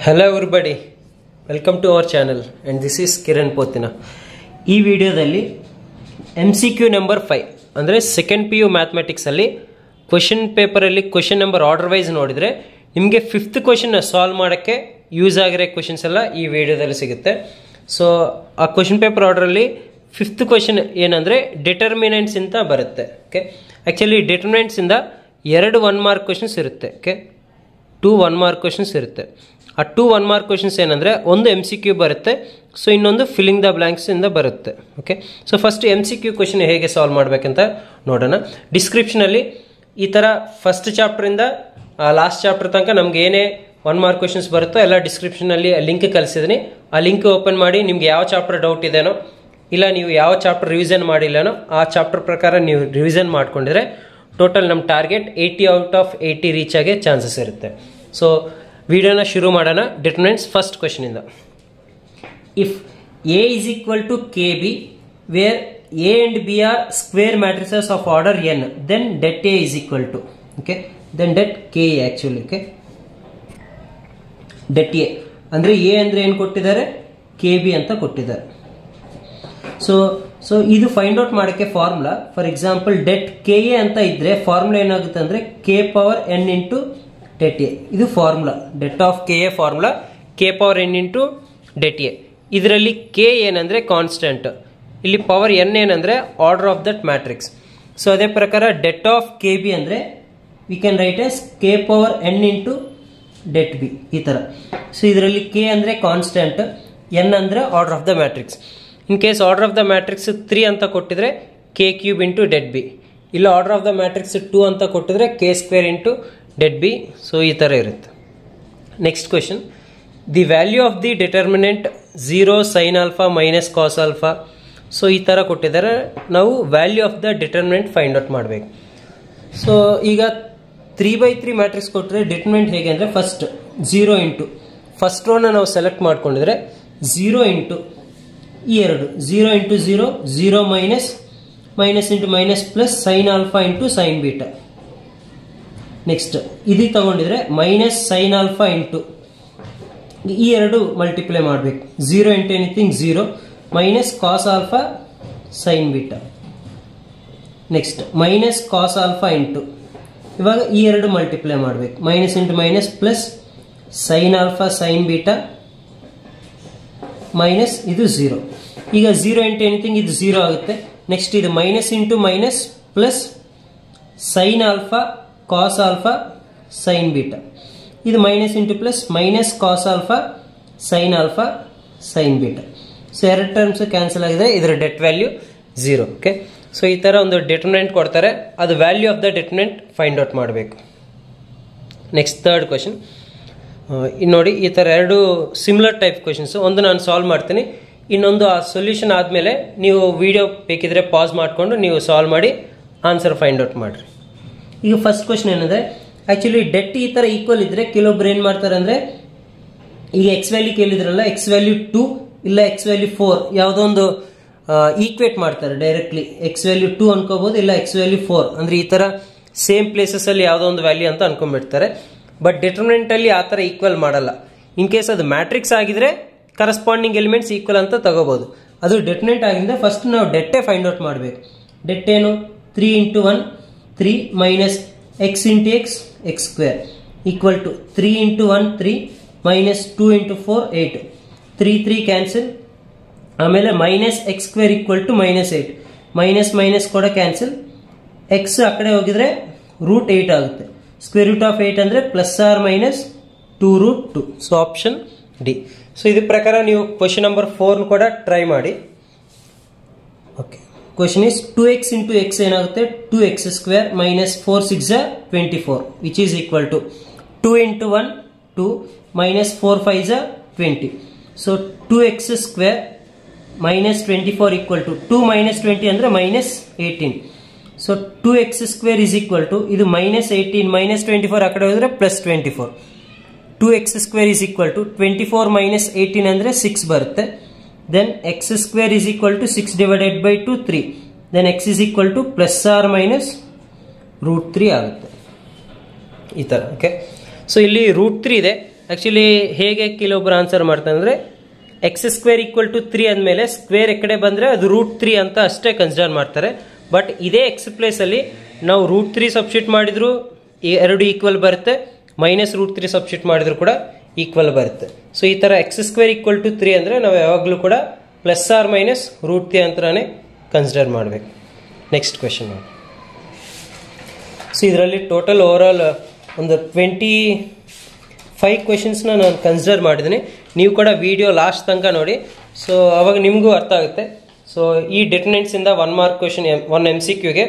Hello everybody, welcome to our channel and this is Kiran Potina. ಈ ವಿಡಿಯೋದಲ್ಲಿ MCQ number 5 ಅಂದರೆ second PU mathematics ಅಲ್ಲಿ question paper ಅಲ್ಲಿ question number order wise ನೋಡಿದ್ರೆ ನಿಮಗೆ 5th question solve ಮಾಡಕ್ಕೆ use ಆಗಿರೋ ಕ್ವೆಶ್ಚನ್ಸ್ ಎಲ್ಲ ಈ ವಿಡಿಯೋದಲ್ಲಿ ಸಿಗುತ್ತೆ. ಸೊ ಆ ಕ್ವೆಶ್ಚನ್ ಪೇಪರ್ ಆರ್ಡರ್ ಅಲ್ಲಿ 5th ಕ್ವೆಶ್ಚನ್ ಏನಂದ್ರೆ ಡಿಟರ್ಮಿನೆಂಟ್ಸ್ ಅಂತ ಬರುತ್ತೆ. ಓಕೆ, ಆಕ್ಚುಲಿ ಡಿಟರ್ಮಿನೆಂಟ್ಸ್ ಇಂದ ಎರಡು 1 ಮಾರ್ಕ್ ಕ್ವೆಶ್ಚನ್ಸ್ ಇರುತ್ತೆ. ಓಕೆ, 2 1 ಮಾರ್ಕ್ ಕ್ವೆಶ್ಚನ್ಸ್ ಇರುತ್ತೆ. ಆ 2 1 ಮಾರ್ಕ್ ಕ್ವೆಶ್ಚನ್ಸ್ ಏನಂದರೆ ಒಂದು MCQ ಬರುತ್ತೆ, ಸೊ ಇನ್ನೊಂದು ಫಿಲ್ಲಿಂಗ್ ದ ಬ್ಲ್ಯಾಂಕ್ಸ್ ಇಂದ ಬರುತ್ತೆ. Okay, so first MCQ question ಹೇಗೆ ಸಾಲ್ವ್ ಮಾಡಬೇಕಂತ ನೋಡೋಣ. ಡಿಸ್ಕ್ರಿಪ್ಷನಲ್ಲಿ ಈ ಥರ ಫಸ್ಟ್ ಚಾಪ್ಟರಿಂದ ಲಾಸ್ಟ್ ಚಾಪ್ಟರ್ ತನಕ ನಮ್ಗೆ ಏನೇ 1 ಮಾರ್ಕ್ ಕ್ವೆಶ್ಚನ್ಸ್ ಬರುತ್ತೋ ಎಲ್ಲ ಡಿಸ್ಕ್ರಿಪ್ಷನಲ್ಲಿ ಲಿಂಕ್ ಕಳಿಸಿದ್ದೀನಿ. ಆ ಲಿಂಕ್ ಓಪನ್ ಮಾಡಿ ನಿಮ್ಗೆ ಯಾವ ಚಾಪ್ಟರ್ ಡೌಟ್ ಇದೆನೋ ಇಲ್ಲ ನೀವು ಯಾವ ಚಾಪ್ಟರ್ ರಿವಿಷನ್ ಮಾಡಿಲ್ಲನೋ ಆ ಚಾಪ್ಟರ್ ಪ್ರಕಾರ ನೀವು ರಿವಿಷನ್ ಮಾಡ್ಕೊಂಡಿದ್ರೆ ಟೋಟಲ್ ನಮ್ಮ ಟಾರ್ಗೆಟ್ 80 ಔಟ್ ಆಫ್ 80 ರೀಚ್ ಆಗಿ ಚಾನ್ಸಸ್ ಇರುತ್ತೆ. ಸೊ ವಿಡಿಯೋನ ಶುರು ಮಾಡೋಣ. ಡಿಟರ್ಮಿನೆಂಟ್ಸ್ ಫಸ್ಟ್ ಕ್ವೆಶ್ಚನ್ ಇಂದ. If A is equal to KB where A and B are square matrices of order n, then det A is equal to, okay, then det K actually, okay, det A ಅಂದ್ರೆ A ಅಂದ್ರೆ ಏನು ಕೊಟ್ಟಿದ್ದಾರೆ, KB ಅಂತ ಕೊಟ್ಟಿದ್ದಾರೆ. So ಇದು find out ಮಾಡಕ್ಕೆ formula, for example det KA ಅಂತ ಇದ್ರೆ ಫಾರ್ಮುಲಾ ಏನಾಗುತ್ತೆ ಅಂದ್ರೆ K power n into det A. ಇದು formula, det of KA formula K power n into det A. ಇದರಲ್ಲಿ K ಏನಂದ್ರೆ ಕಾನ್ಸ್ಟೆಂಟ್, ಇಲ್ಲಿ ಪವರ್ n ಏನಂದ್ರೆ order of that matrix. So ಅದೇ ಪ್ರಕಾರ det ಆಫ್ KB ಅಂದ್ರೆ we can write as K power n into det B ಈ ತರ. ಸೊ ಇದರಲ್ಲಿ K ಅಂದ್ರೆ ಕಾನ್ಸ್ಟೆಂಟ್, n ಅಂದ್ರೆ order of the matrix. In case order of the matrix 3 ಅಂತ ಕೊಟ್ಟಿದ್ರೆ K cube into det B, ಇಲ್ಲ ಆರ್ಡರ್ ಆಫ್ ದ ಮ್ಯಾಟ್ರಿಕ್ಸ್ 2 ಅಂತ ಕೊಟ್ಟಿದ್ರೆ K square into det B. So ಈ ಥರ ಇರುತ್ತೆ. Next question, the value of the determinant 0 sine alpha minus cos alpha. So ಈ ಥರ ಕೊಟ್ಟಿದ್ದಾರೆ, ನಾವು value of the determinant find out ಮಾಡಬೇಕು. ಸೊ ಈಗ 3/3 ಮ್ಯಾಟ್ರಿಕ್ಸ್ ಕೊಟ್ಟರೆ ಡಿಟರ್ಮಿನೆಂಟ್ ಹೇಗೆ ಅಂದರೆ ಫಸ್ಟ್ 0 ಇಂಟು ಫಸ್ಟ್ ರೋನ ನಾವು ಸೆಲೆಕ್ಟ್ ಮಾಡ್ಕೊಂಡಿದ್ರೆ 0 ಇಂಟು ಈ ಎರಡು 0 into 0 0 minus minus into minus plus sine alpha into sine beta. Next ಇದಕ್ಕೆ ತಗೊಂಡಿದ್ರೆ ಮೈನಸ್ ಸೈನ್ ಆಲ್ಫಾ ಇಂಟು ಈ ಎರಡು ಮಲ್ಟಿಪ್ಲೈ ಮಾಡಬೇಕು, 0 into anything 0 minus cos alpha sine beta. Next minus cos alpha into ಇವಾಗ ಈ ಎರಡು ಮಲ್ಟಿಪ್ಲೈ ಮಾಡಬೇಕು, minus into minus plus sine alpha sine beta minus ಇದು 0. ಈಗ 0 ಇಂಟು ಎನಿಥಿಂಗ್ ಇದು 0 ಆಗುತ್ತೆ. ನೆಕ್ಸ್ಟ್ ಇದು minus into minus plus sine alpha cos alpha sine beta, ಇದು minus into plus minus cos alpha sine beta. So ಎರಡು terms cancel ಆಗಿದೆ, ಇದರ debt value 0. Okay, so ಈ ಥರ ಒಂದು ಡಿಟರ್ಮಿನೆಂಟ್ ಕೊಡ್ತಾರೆ, ಅದು value of the determinant find out ಮಾಡಬೇಕು. ನೆಕ್ಸ್ಟ್ ಥರ್ಡ್ ಕ್ವೆಶನ್, ಇನ್ನು ನೋಡಿ ಈ ಥರ ಎರಡು ಸಿಮಿಲರ್ ಟೈಪ್ ಕ್ವೆಶನ್ಸ್, ಒಂದು ನಾನು ಸಾಲ್ವ್ ಮಾಡ್ತೀನಿ, ಇನ್ನೊಂದು ಆ ಸೊಲ್ಯೂಷನ್ ಆದಮೇಲೆ ನೀವು ವಿಡಿಯೋ ಬೇಕಿದ್ರೆ ಪಾಸ್ ಮಾಡಿಕೊಂಡು ನೀವು ಸಾಲ್ವ್ ಮಾಡಿ ಆನ್ಸರ್ ಫೈಂಡ್ ಔಟ್ ಮಾಡಿರಿ. ಈಗ ಫಸ್ಟ್ ಕ್ವೆಶನ್ ಏನಂದರೆ, ಆ್ಯಕ್ಚುಲಿ ಡೆಟ್ ಈ ಥರ ಈಕ್ವಲ್ ಇದ್ದರೆ ಕೆಲವೊಬ್ರು ಏನು ಮಾಡ್ತಾರೆ ಅಂದರೆ, ಈಗ ಎಕ್ಸ್ ವ್ಯಾಲ್ಯೂ ಕೇಳಿದ್ರಲ್ಲ, ಎಕ್ಸ್ ವ್ಯಾಲ್ಯೂ 2 ಇಲ್ಲ ಎಕ್ಸ್ ವ್ಯಾಲ್ಯೂ 4 ಯಾವುದೋ ಒಂದು ಈಕ್ವೇಟ್ ಮಾಡ್ತಾರೆ ಡೈರೆಕ್ಟ್ಲಿ. ಎಕ್ಸ್ ವ್ಯಾಲ್ಯೂ 2 ಅನ್ಕೋಬಹುದು, ಇಲ್ಲ ಎಕ್ಸ್ ವ್ಯಾಲ್ಯೂ 4 ಅಂದರೆ ಈ ಥರ ಸೇಮ್ ಪ್ಲೇಸಸಲ್ಲಿ ಯಾವುದೋ ಒಂದು ವ್ಯಾಲ್ಯೂ ಅಂತ ಅನ್ಕೊಂಡ್ಬಿಡ್ತಾರೆ. ಬಟ್ ಡಿಟರ್ಮಿನೆಂಟಲ್ಲಿ ಆ ಥರ ಈಕ್ವಲ್ ಮಾಡಲ್ಲ. ಇನ್ ಕೇಸ್ ಅದು ಮ್ಯಾಟ್ರಿಕ್ಸ್ ಆಗಿದ್ರೆ ಕರಸ್ಪಾಂಡಿಂಗ್ ಎಲಿಮೆಂಟ್ಸ್ ಈಕ್ವಲ್ ಅಂತ ತಗೋಬಹುದು. ಅದು ಡಿಟರ್ಮಿನೆಂಟ್ ಆಗಿದ್ರೆ ಫಸ್ಟ್ ನಾವು ಡೆಟ್ಟೆ ಫೈಂಡ್ ಔಟ್ ಮಾಡಬೇಕು. ಡೆಟ್ ಏನು, 3 into 1 3 minus x into x square equal to 3 into 1 3 minus 2 into 4 8 3 3 cancel. ಆಮೇಲೆ minus x square equal to minus 8 minus minus ಕೂಡ ಕ್ಯಾನ್ಸಲ್, ಎಕ್ಸ್ ಆ ಕಡೆ ಹೋಗಿದ್ರೆ ರೂಟ್ 8 ಆಗುತ್ತೆ. ಸ್ಕ್ವೇರ್ ರೂಟ್ ಆಫ್ 8 ಅಂದರೆ plus or minus 2 root 2. So option D. So ಇದ್ರ ಪ್ರಕಾರ ನೀವು ಕ್ವೆಶನ್ ನಂಬರ್ 4 ಕೂಡ ಟ್ರೈ ಮಾಡಿ. Okay, question is 2x into x ಏನಾಗುತ್ತೆ, 2x square minus 4 6 24 which is equal to 2 into 1 2 minus 4 5 20. So 2x square minus 24 equal to 2 minus 20 ಅಂದರೆ minus 18. So 2x square is equal to ಇದು minus 18 minus 24 ಆ ಕಡೆ ಹೋದ್ರೆ plus 24. 2x square is equal to 24 minus 18 ಅಂದರೆ 6 ಬರುತ್ತೆ. Then x square is equal to 6 divided by 2 3. Then x is equal to plus or minus root 3 ಆಗುತ್ತೆ ಈ ಥರ. Okay, so ಇಲ್ಲಿ ರೂಟ್ 3 ಇದೆ, ಆ್ಯಕ್ಚುಲಿ ಹೇಗೆ ಕೆಲವೊಬ್ಬರು ಆನ್ಸರ್ ಮಾಡ್ತಾರೆ ಅಂದರೆ ಎಕ್ಸ್ ಸ್ಕ್ವೇರ್ ಈಕ್ವಲ್ ಟು 3 ಅಂದಮೇಲೆ ಸ್ಕ್ವೇರ್ ಈ ಕಡೆ ಬಂದರೆ ಅದು √3 ಅಂತ ಅಷ್ಟೇ ಕನ್ಸಿಡರ್ ಮಾಡ್ತಾರೆ. ಬಟ್ ಇದೇ ಎಕ್ಸ್ ಪ್ಲೇಸಲ್ಲಿ ನಾವು √3 ಸಬ್ಸ್ಟಿಟ್ಯೂಟ್ ಮಾಡಿದ್ರು ಎರಡು ಈಕ್ವಲ್ ಬರುತ್ತೆ, -√3 ಸಬ್ಸ್ಟಿಟ್ಯೂಟ್ ಮಾಡಿದ್ರು ಕೂಡ ಈಕ್ವಲ್ ಬರುತ್ತೆ. ಸೊ ಈ ಥರ ಎಕ್ಸ್ ಸ್ಕ್ವೇರ್ ಈಕ್ವಲ್ ಟು 3 ಅಂದರೆ ನಾವು ಯಾವಾಗಲೂ ಕೂಡ +or- √3 ಅಂತಲೇ ಕನ್ಸಿಡರ್ ಮಾಡಬೇಕು. ನೆಕ್ಸ್ಟ್ ಕ್ವೆಶನ್ ನೋಡಿ. ಸೊ ಇದರಲ್ಲಿ ಟೋಟಲ್ ಓವರಾಲ್ ಒಂದು 25 ಕ್ವೆಶನ್ಸ್ನ ನಾನು ಕನ್ಸಿಡರ್ ಮಾಡಿದ್ದೀನಿ. ನೀವು ಕೂಡ ವಿಡಿಯೋ ಲಾಸ್ಟ್ ತನಕ ನೋಡಿ, ಸೊ ಅವಾಗ ನಿಮಗೂ ಅರ್ಥ ಆಗುತ್ತೆ. ಸೊ ಈ ಡಿಟರ್ಮಿನೆಂಟ್ಸಿಂದ 1 ಮಾರ್ಕ್ ಕ್ವೆಶನ್ 1 MCQಗೆ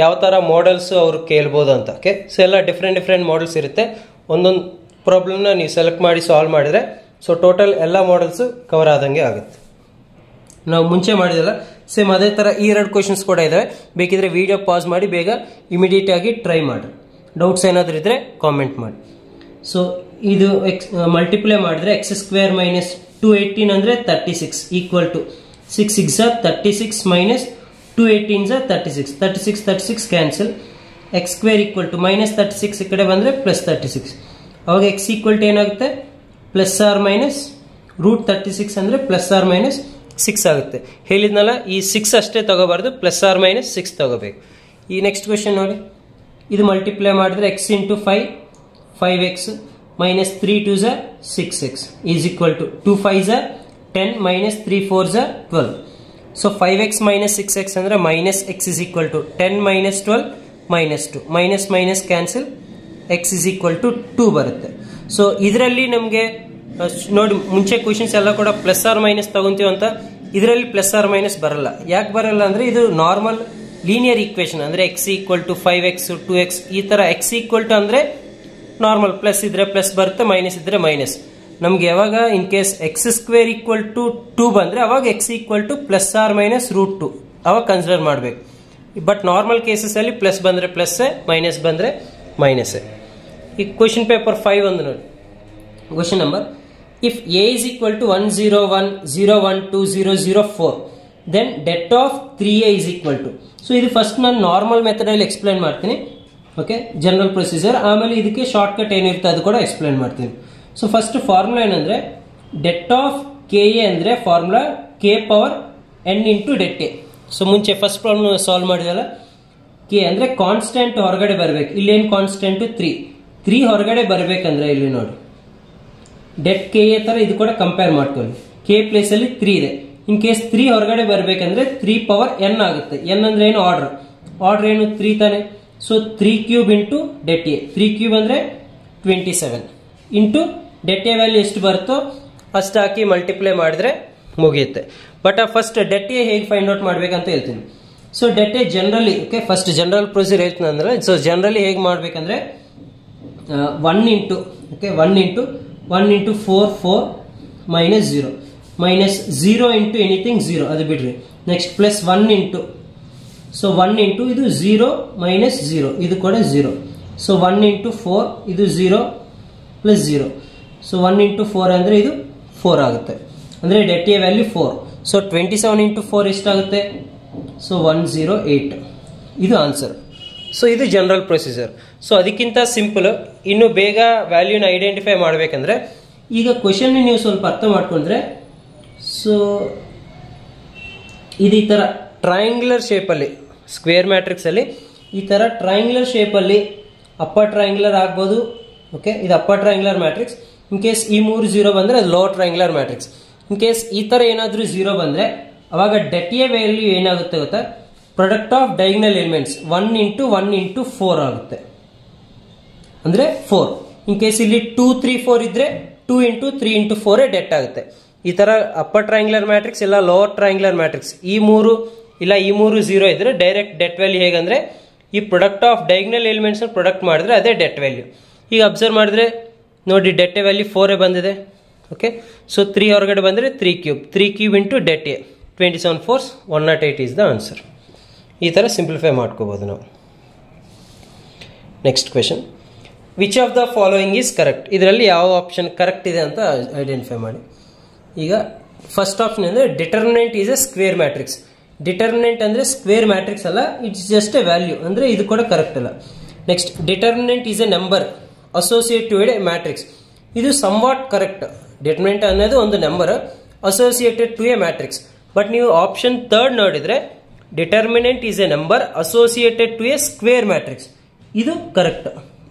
ಯಾವ ಥರ ಮಾಡಲ್ಸು ಅವರು ಕೇಳ್ಬೋದು ಅಂತ. ಓಕೆ, ಸೊ ಎಲ್ಲ ಡಿಫ್ರೆಂಟ್ ಮಾಡಲ್ಸ್ ಇರುತ್ತೆ. ಒಂದೊಂದು ಪ್ರಾಬ್ಲಮ್ನ ನೀವು ಸೆಲೆಕ್ಟ್ ಮಾಡಿ ಸಾಲ್ವ್ ಮಾಡಿದರೆ ಸೊ ಟೋಟಲ್ ಎಲ್ಲ ಮಾಡಲ್ಸು ಕವರ್ ಆದಂಗೆ ಆಗುತ್ತೆ. ನಾವು ಮುಂಚೆ ಮಾಡಿದಲ್ಲ ಸೇಮ್ ಅದೇ ಥರ ಈ 2 ಕ್ವೆಶನ್ಸ್ ಕೂಡ ಇದ್ದಾವೆ. ಬೇಕಿದ್ರೆ ವಿಡಿಯೋ ಪಾಸ್ ಮಾಡಿ ಬೇಗ ಇಮಿಡಿಯೇಟ್ ಆಗಿ ಟ್ರೈ ಮಾಡಿ. ಡೌಟ್ಸ್ ಏನಾದರೂ ಇದ್ದರೆ ಕಾಮೆಂಟ್ ಮಾಡಿ. ಸೊ ಇದು ಮಲ್ಟಿಪ್ಲೈ ಮಾಡಿದ್ರೆ ಎಕ್ಸ್ ಸ್ಕ್ವೇರ್ ಮೈನಸ್ 218 ಅಂದರೆ 36 equal to 6 6 36 minus 218 36 cancel. X square equal to -36 ಈ ಕಡೆ ಬಂದರೆ +36. ಅವಾಗ ಎಕ್ಸ್ ಈಕ್ವಲ್ ಟು ಏನಾಗುತ್ತೆ +or- √36 ಅಂದರೆ +or- 6 ಆಗುತ್ತೆ. ಹೇಳಿದ್ನಲ್ಲ ಈ 6 ಅಷ್ಟೇ ತಗೋಬಾರ್ದು, +or- 6 ತಗೋಬೇಕು. ಈ ನೆಕ್ಸ್ಟ್ ಕ್ವೆಶನ್ ನೋಡಿ. ಇದು ಮಲ್ಟಿಪ್ಲೈ ಮಾಡಿದ್ರೆ x into 5x minus 3 2s 6x is equal to 2 5s 10 minus 3 4s 12. So 5x minus 6x ಅಂದರೆ -x is equal to 10 minus 12 minus 2 minus cancel x is equal to 2 ಬರುತ್ತೆ. So ಇದರಲ್ಲಿ ನಮಗೆ ನೋಡಿ ಮುಂಚೆ questions ಎಲ್ಲ ಕೂಡ +or- ತಗೊಂತೀವಿ ಅಂತ, ಇದರಲ್ಲಿ +or- ಬರಲ್ಲ. ಯಾಕೆ ಬರಲ್ಲ ಅಂದರೆ ಇದು ನಾರ್ಮಲ್ ಲೀನಿಯರ್ ಈಕ್ವೇಶನ್ ಅಂದರೆ x equal to 5x 2x ಈ ಥರ x ಈಕ್ವಲ್ ಟು ಅಂದರೆ ನಾರ್ಮಲ್ ಪ್ಲಸ್ ಇದ್ರೆ ಪ್ಲಸ್ ಬರುತ್ತೆ, ಮೈನಸ್ ಇದ್ರೆ ಮೈನಸ್. ನಮ್ಗೆ ಯಾವಾಗ in case x square equal to 2 ಬಂದರೆ ಅವಾಗ x ಈಕ್ವಲ್ ಟು +or- √2 ಅವಾಗ ಕನ್ಸಿಡರ್ ಮಾಡಬೇಕು. ಬಟ್ ನಾರ್ಮಲ್ ಕೇಸಸ್ ಅಲ್ಲಿ ಪ್ಲಸ್ ಬಂದರೆ ಪ್ಲಸ್, ಮೈನಸ್ ಬಂದರೆ ಮೈನಸ್. ಈ ಕ್ವೆಶನ್ ಪೇಪರ್ 5 ಒಂದು ನೋಡಿ. Question number if a is equal to 101 01 2004 then det of 3a is equal to. So ಇದು ಫಸ್ಟ್ ನಾನು ನಾರ್ಮಲ್ ಮೆಥಡಲ್ಲಿ ಎಕ್ಸ್ಪ್ಲೈನ್ ಮಾಡ್ತೀನಿ. Okay, general procedure. ಆಮೇಲೆ ಇದಕ್ಕೆ ಶಾರ್ಟ್ ಕಟ್ ಏನಿರುತ್ತೆ ಅದು ಕೂಡ ಎಕ್ಸ್ಪ್ಲೈನ್ ಮಾಡ್ತೀನಿ. ಸೊ ಫಸ್ಟ್ ಫಾರ್ಮುಲಾ ಏನಂದ್ರೆ ಡೆಟ್ ಆಫ್ ಕೆ ಎ ಅಂದರೆ formula k power n into debt A. So ಮುಂಚೆ ಫಸ್ಟ್ ಪ್ರಾಬ್ಲಮ್ ಸಾಲ್ವ್ ಮಾಡಿದಲ್ಲ, ಕೆ ಅಂದರೆ ಕಾನ್ಸ್ಟೆಂಟ್ ಹೊರಗಡೆ ಬರಬೇಕು. ಇಲ್ಲೇನು ಕಾನ್ಸ್ಟೆಂಟು 3 ಹೊರಗಡೆ ಬರಬೇಕಂದ್ರೆ ಇಲ್ಲಿ ನೋಡಿ ಡೆಟ್ ಕೆ ಎ ಥರ ಇದು ಕೂಡ ಕಂಪೇರ್ ಮಾಡ್ಕೊಳ್ಳಿ. ಕೆ ಪ್ಲೇಸಲ್ಲಿ 3 ಇದೆ. ಇನ್ ಕೇಸ್ 3 ಹೊರಗಡೆ ಬರಬೇಕಂದ್ರೆ 3 ಪವರ್ n ಆಗುತ್ತೆ. n ಅಂದ್ರೆ ಏನು ಆರ್ಡರ್ ಏನು 3 ತಾನೆ. So 3 cube into debt A, 3 cube ಅಂದರೆ 27 ಇಂಟು ಡೆಟ್ ಎ ವ್ಯಾಲ್ಯೂ ಎಷ್ಟು ಬರುತ್ತೋ ಅಷ್ಟು ಹಾಕಿ ಮಲ್ಟಿಪ್ಲೈ ಮಾಡಿದ್ರೆ ಮುಗಿಯುತ್ತೆ. ಬಟ್ ಫಸ್ಟ್ ಡೆಟ್ ಎ ಹೇಗೆ ಫೈಂಡ್ ಔಟ್ ಮಾಡಬೇಕಂತ ಹೇಳ್ತೀನಿ. So det A generally, okay, first general procedure ಹೇಳ್ತೀನಿ ಅಂದರೆ, ಸೊ ಜನರಲಿ ಹೇಗೆ ಮಾಡಬೇಕಂದ್ರೆ 1 into 4 4 minus 0 minus 0 into anything 0 ಅದು ಬಿಡ್ರಿ. Next plus 1 into, so 1 into ಇದು 0 ಮೈನಸ್ 0 ಇದು ಕೂಡ 0. ಸೊ 1 ಇಂಟು 4 ಇದು 0 ಪ್ಲಸ್ 0. ಸೊ 1 ಇಂಟು 4 ಅಂದರೆ ಇದು 4 ಆಗುತ್ತೆ. ಅಂದರೆ debt A value 4. So 27 into 4 ಎಷ್ಟಾಗುತ್ತೆ? ಸೊ 108 ಇದು ಆನ್ಸರ್. ಸೊ ಇದು ಜನರಲ್ ಪ್ರೊಸೀಜರ್. ಸೊ ಅದಕ್ಕಿಂತ ಸಿಂಪಲ್ ಇನ್ನು ಬೇಗ ವ್ಯಾಲ್ಯೂನ ಐಡೆಂಟಿಫೈ ಮಾಡಬೇಕಂದ್ರೆ ಈಗ ಕ್ವೆಶನ್ ನೀವು ಸ್ವಲ್ಪ ಅರ್ಥ ಮಾಡ್ಕೊಂಡ್ರೆ, ಸೊ ಇದು ಈ ಥರ ಟ್ರಯಾಂಗ್ಯುಲರ್ ಶೇಪಲ್ಲಿ ಸ್ಕ್ವೇರ್ ಮ್ಯಾಟ್ರಿಕ್ಸಲ್ಲಿ ಈ ಥರ ಟ್ರಯಾಂಗ್ಯುಲರ್ ಶೇಪಲ್ಲಿ ಅಪ್ಪರ್ ಟ್ರಯಾಂಗ್ಯುಲರ್ ಆಗ್ಬೋದು. ಓಕೆ, ಇದು upper triangular matrix. In case ಈ 3 0 ಬಂದರೆ ಅದು lower triangular matrix. In case ಈ ಥರ ಏನಾದರೂ 0 ಬಂದರೆ ಅವಾಗ ಡೆಟ್ ಎ ವ್ಯಾಲ್ಯೂ ಏನಾಗುತ್ತೆ ಗೊತ್ತಾ? Product of diagonal elements 1 into 1 into 4 ಆಗುತ್ತೆ, ಅಂದರೆ 4. ಇನ್ ಕೇಸ್ ಇಲ್ಲಿ 2 3 4 ಇದ್ರೆ 2 ಇಂಟು 3 ಇಂಟು 4 ಡೆಟ್ ಆಗುತ್ತೆ. ಈ ಥರ ಅಪ್ಪರ್ ಟ್ರಯಾಂಗ್ಯುಲರ್ ಮ್ಯಾಟ್ರಿಕ್ಸ್ ಇಲ್ಲ ಲೋವರ್ ಟ್ರಯಾಂಗ್ಯುಲರ್ ಮ್ಯಾಟ್ರಿಕ್ಸ್ ಈ 3 ಇಲ್ಲ ಈ 3 0 ಇದ್ರೆ ಡೈರೆಕ್ಟ್ ಡೆಟ್ ವ್ಯಾಲ್ಯೂ ಹೇಗಂದ್ರೆ ಈ product of diagonal elements product ಮಾಡಿದ್ರೆ ಅದೇ ಡೆಟ್ ವ್ಯಾಲ್ಯೂ. ಈಗ ಅಬ್ಸರ್ವ್ ಮಾಡಿದ್ರೆ ನೋಡಿ ಡೆಟ್ ಎ ವ್ಯಾಲ್ಯೂ 4 ಬಂದಿದೆ. ಓಕೆ, ಸೊ 3 ಹೊರಗಡೆ ಬಂದರೆ 3 cube into debt A 27 4 108 is the answer. ಈ ಥರ ಸಿಂಪ್ಲಿಫೈ ಮಾಡ್ಕೋಬೋದು ನಾವು. Next question, which of the following is correct? ಇದರಲ್ಲಿ ಯಾವ ಆಪ್ಷನ್ ಕರೆಕ್ಟ್ ಇದೆ ಅಂತ ಐಡೆಂಟಿಫೈ ಮಾಡಿ. ಈಗ ಫಸ್ಟ್ ಆಪ್ಷನ್ ಅಂದರೆ determinant is A square matrix. Determinant ಅಂದರೆ ಸ್ಕ್ವೇರ್ ಮ್ಯಾಟ್ರಿಕ್ಸ್ ಅಲ್ಲ, ಇಟ್ಸ್ ಜಸ್ಟ್ ಎ ವ್ಯಾಲ್ಯೂ, ಅಂದರೆ ಇದು ಕೂಡ ಕರೆಕ್ಟ್ ಅಲ್ಲ. Next determinant is a number associated A matrix. ಇದು ಸಮ್ವಾಟ್ ಕರೆಕ್ಟ್. ಡಿಟರ್ಮಿನೆಂಟ್ ಅನ್ನೋದು ಒಂದು number associated to a matrix. But ನೀವು ಆಪ್ಷನ್ 3 ನೋಡಿದ್ರೆ determinant is a number associated to a square matrix. ಇದು ಕರೆಕ್ಟ್,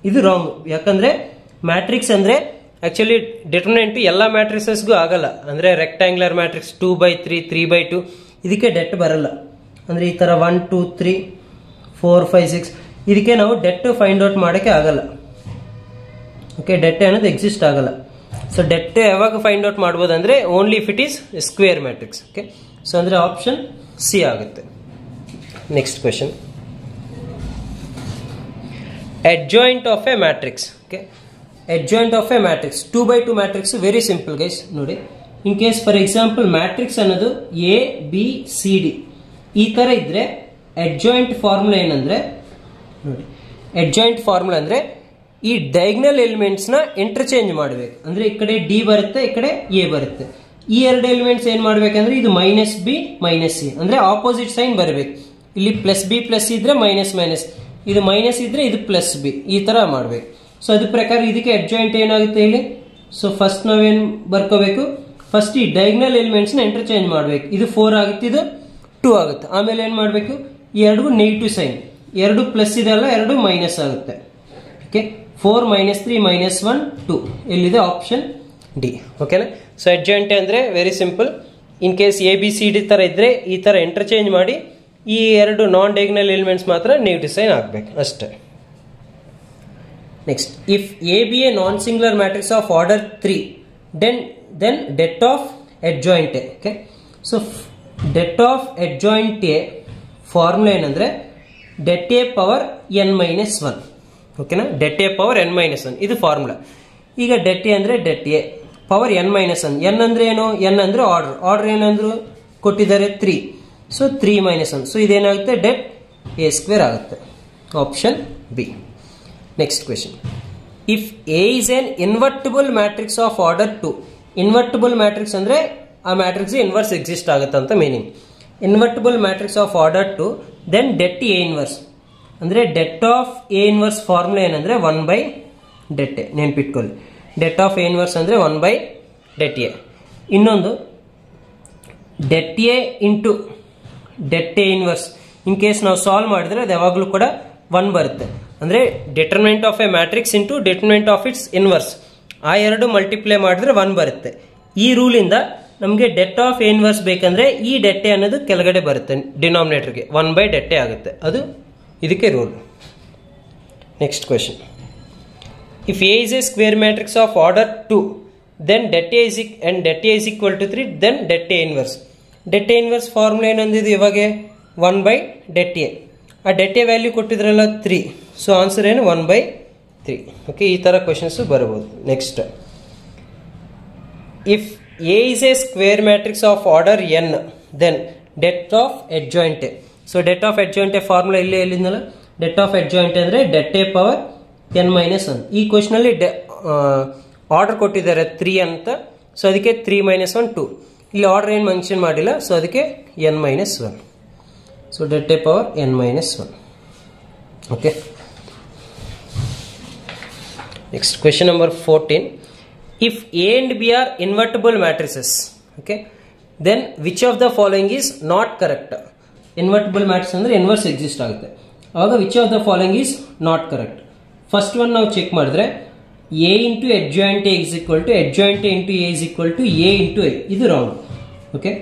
ಇದು ರಾಂಗ್. ಯಾಕಂದ್ರೆ ಮ್ಯಾಟ್ರಿಕ್ಸ್ ಅಂದ್ರೆ ಆಕ್ಚುಲಿ ಡಿಟರ್ಮಿನೆಂಟ್ ಎಲ್ಲ ಮ್ಯಾಟ್ರಿಕ್ಸಸ್ಗೂ ಆಗಲ್ಲ. ಅಂದ್ರೆ ರೆಕ್ಟಾಂಗ್ಯುಲರ್ ಮ್ಯಾಟ್ರಿಕ್ಸ್ 2/3, 3/2 ಇದಕ್ಕೆ ಡೆಟ್ ಬರಲ್ಲ. ಅಂದ್ರೆ ಈ ತರ 1 2 3 4 5 6 ಇದಕ್ಕೆ ನಾವು ಡೆಟ್ ಫೈಂಡ್ ಔಟ್ ಮಾಡೋಕ್ಕೆ ಆಗಲ್ಲ. ಓಕೆ, ಡೆಟ್ ಅನ್ನೋದು ಎಕ್ಸಿಸ್ಟ್ ಆಗಲ್ಲ. ಸೊ ಡೆಟ್ ಯಾವಾಗ ಫೈಂಡ್ ಔಟ್ ಮಾಡ್ಬೋದು ಅಂದ್ರೆ only if it is square matrix. Okay, so ಅಂದ್ರೆ ಆಪ್ಷನ್ ಸಿ ಆಗುತ್ತೆ. Next question, adjoint of a matrix. Okay, adjoint of a matrix 2/2 matrix very simple guys. ನೋಡಿ, in case for example matrix ಅನ್ನೋದು A B C D ಈ ತರ ಇದ್ರೆ adjoint formula ಏನಂದ್ರೆ ನೋಡಿ, adjoint formula ಅಂದ್ರೆ ಈ ಡಯಾಗ್ನಲ್ ಎಲಿಮೆಂಟ್ಸ್ ನ ಇಂಟರ್ಚೇಂಜ್ ಮಾಡಬೇಕು. ಅಂದ್ರೆ ಈ ಕಡೆ D ಬರುತ್ತೆ, ಈ ಕಡೆ A ಬರುತ್ತೆ. ಈ ಎರಡು ಎಲಿಮೆಂಟ್ಸ್ ಏನ್ ಮಾಡ್ಬೇಕಂದ್ರೆ ಇದು -B -C ಅಂದ್ರೆ ಆಪೋಸಿಟ್ ಸೈನ್ ಬರಬೇಕು. ಇಲ್ಲಿ +B + ಇದ್ರೆ -- ಇದು ಮೈನಸ್ ಇದ್ರೆ ಇದು +B ಈ ತರ ಮಾಡ್ಬೇಕು. ಸೊ ಅದ್ರ ಪ್ರಕಾರ ಇದಕ್ಕೆ ಅಡ್ಜಾಯಿಂಟ್ ಏನಾಗುತ್ತೆ ಹೇಳಿ. ಸೊ ಫಸ್ಟ್ ನಾವೇನ್ ಬರ್ಕೋಬೇಕು, ಫಸ್ಟ್ ಈ ಡಯಾಗ್ನಲ್ ಎಲಿಮೆಂಟ್ಸ್ ನ ಇಂಟರ್ಚೇಂಜ್ ಮಾಡ್ಬೇಕು. ಇದು 4 ಆಗುತ್ತೆ, ಇದು 2 ಆಗುತ್ತೆ. ಆಮೇಲೆ ಏನ್ ಮಾಡ್ಬೇಕು, ಈ ಎರಡು ನೆಗೆಟಿವ್ ಸೈನ್, ಎರಡು ಪ್ಲಸ್ ಇದೆಲ್ಲ ಎರಡು ಮೈನಸ್ ಆಗುತ್ತೆ. ಓಕೆ, 4 - 3 - 1 2 ಎಲ್ಲಿದೆ ಆಪ್ಷನ್ ಡಿ. ಓಕೆನಾ. ಸೊ ಅಡ್ಜಾಯಿಂಟ್ ಅಂದ್ರೆ very simple. In case ABCD ತರ ಇದ್ರೆ ಈ ತರ ಇಂಟರ್ಚೇಂಜ್ ಮಾಡಿ ಈ ಎರಡು ನಾನ್ ಡಯಾಗ್ನಲ್ ಎಲಿಮೆಂಟ್ಸ್ ಮಾತ್ರ ನೆಗೆಟಿವ್ ಸೈನ್ ಆಗಬೇಕು ಅಷ್ಟೇ. Next, if A be a non singular matrix of order 3 then det of adjoint A. Okay, so det of adjoint A formula ಏನಂದ್ರೆ ಡೆಟ್ ಎ ಪವರ್ n-1. ಓಕೆನಾ, det A power n-1 ಇದು formula. ಈಗ det A ಅಂದ್ರೆ debt A power n-1. n ಅಂದ್ರೆ ಏನು, n ಅಂದ್ರೆ order ಏನಂದ್ರು ಕೊಟ್ಟಿದ್ದಾರೆ 3. ಸೊ 3 - 1, ಸೊ ಇದೇನಾಗುತ್ತೆ ಡೆಟ್ a² ಆಗುತ್ತೆ. Option B. Next question, if A is an invertible matrix of order 2. Invertible matrix ಅಂದ್ರೆ ಆ ಮ್ಯಾಟ್ರಿಕ್ಸ್ ಇನ್ವರ್ಸ್ ಎಕ್ಸಿಸ್ಟ್ ಆಗುತ್ತೆ ಅಂತ meaning. Invertible matrix of order 2 then det A inverse ಅಂದ್ರೆ det of A inverse formula ಏನಂದ್ರೆ 1/det a. ನೆನ್ಪಿಟ್ಕೊಳ್ಳಿ, debt of A inverse ಅಂದ್ರೆ 1/det a. ಇನ್ನೊಂದು debt A into debt A inverse. In case ನಾವು solve ಮಾಡಿದ್ರೆ ಅದು ಯಾವಾಗಲೂ ಕೂಡ 1 ಬರುತ್ತೆ. ಅಂದ್ರೆ determinant of A matrix into determinant of it's inverse, ಆ ಎರಡು ಮಲ್ಟಿಪ್ಲೈ ಮಾಡಿದ್ರೆ 1 ಬರುತ್ತೆ. ಈ ರೂಲಿಂದ ನಮಗೆ ಡೆಟ್ ಆಫ್ ಎ ಇನ್ವರ್ಸ್ ಬೇಕಂದ್ರೆ ಈ ಡೆಟ್ ಎ ಅನ್ನೋದು ಕೆಳಗಡೆ ಬರುತ್ತೆ, ಡಿನಾಮಿನೇಟರ್ಗೆ 1/det a ಆಗುತ್ತೆ. ಅದು ಇದಕ್ಕೆ rule. Next question, if A is a square matrix of order 2 then det a is equal to 3 then det a inverse. Det A inverse formula ಏನಂದಿದ್ದು ಇವಾಗ 1/det a. ಆ det A value ಕೊಟ್ಟಿದ್ರಲ್ಲ 3, so answer ಏನು 1/3. Okay, ಈ ತರ questions ಬರಬಹುದು. Next, if A is a square matrix of order n then det of adjoint A. So det of adjoint A formula ಇಲ್ಲೇ ಎಲ್ಲಿಂದಲ್ಲ, debt of adjoint ಅಂದ್ರೆ det a power n-1. ಈ question ಅಲ್ಲಿ order ಕೊಟ್ಟಿದ್ದಾರೆ 3 ಅಂತ, so ಅದಕ್ಕೆ 3 - 1 2. ಇಲ್ಲಿ order ಏನು mention ಮಾಡಿಲ್ಲ, ಸೊ ಅದಕ್ಕೆ n-1. So det a power n-1. Okay, next question number 14. If A and B are invertible matrices, okay, then which of the following is not correct. Invertible matrix ಅಂದ್ರೆ inverse exist ಆಗುತ್ತೆ. ಆವಾಗ which of the following is not correct. First one ನಾವು check ಮಾಡಿದ್ರೆ a into adjoint a is equal to adjoint a into a is equal to a into a. ಇದು wrong. Okay,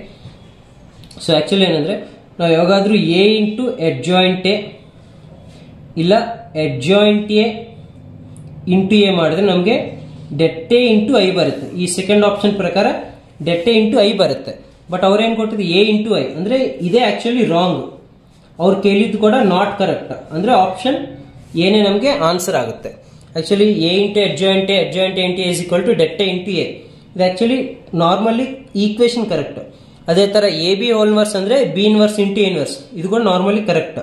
so actually ಏನಂದ್ರೆ ನಾವು ಯಾವಾಗಾದ್ರೂ a into adjoint a ಇಲ್ಲ adjoint a into a ಮಾಡಿದ್ರೆ ನಮಗೆ det a into i ಬರುತ್ತೆ. ಈ second option ಪ್ರಕಾರ det a ಇಂಟು i ಬರುತ್ತೆ. ಬಟ್ ಅವ್ರೇನು ಕೊಟ್ಟಿದ್ದು a ಇಂಟು i ಅಂದ್ರೆ ಇದೇ ಆಕ್ಚುಲಿ ರಾಂಗ್. ಅವ್ರು ಕೇಳಿದ್ದು ಕೂಡ ನಾಟ್ ಕರೆಕ್ಟ್. ಅಂದ್ರೆ ಆಪ್ಷನ್ ಏನೇ ನಮಗೆ ಆನ್ಸರ್ ಆಗುತ್ತೆ. Actually a into adjoint a into a is equal to det a into a. ಇದು ಆಕ್ಚುಲಿ ನಾರ್ಮಲಿ ಈಕ್ವೇಶನ್ ಕರೆಕ್ಟ್. ಅದೇ ತರ ಎ ಬಿ ಹೋಲ್ ಇನ್ವರ್ಸ್ ಅಂದ್ರೆ B inverse into A inverse, ಇದು ಕೂಡ normally correct.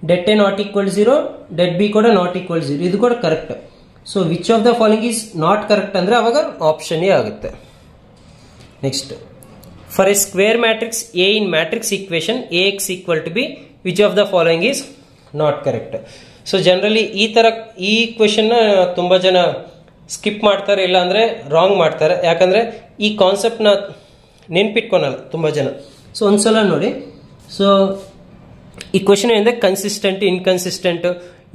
det a not equal 0, det b ಕೂಡ not equal 0, ಇದು ಕೂಡ correct. So which of the following is not correct ಅಂದ್ರೆ ಅವಾಗ ಆಪ್ಷನ್ ಎ ಆಗುತ್ತೆ. Next, for a square matrix A in matrix equation ax equal to B, which of the following is not correct. So generally ಈ question ತುಂಬಾ ಜನ skip ಮಾಡ್ತಾರೆ, ಇಲ್ಲ ಅಂದರೆ wrong ಮಾಡ್ತಾರೆ. ಯಾಕಂದರೆ ಈ ಕಾನ್ಸೆಪ್ಟ್ನ ನೆನ್ಪಿಟ್ಕೊಳಲ್ಲ ತುಂಬ ಜನ. ಸೊ ಒಂದ್ಸಲ ನೋಡಿ. ಸೊ ಈ ಕ್ವಶನ್ ಏನಂದರೆ consistent, inconsistent,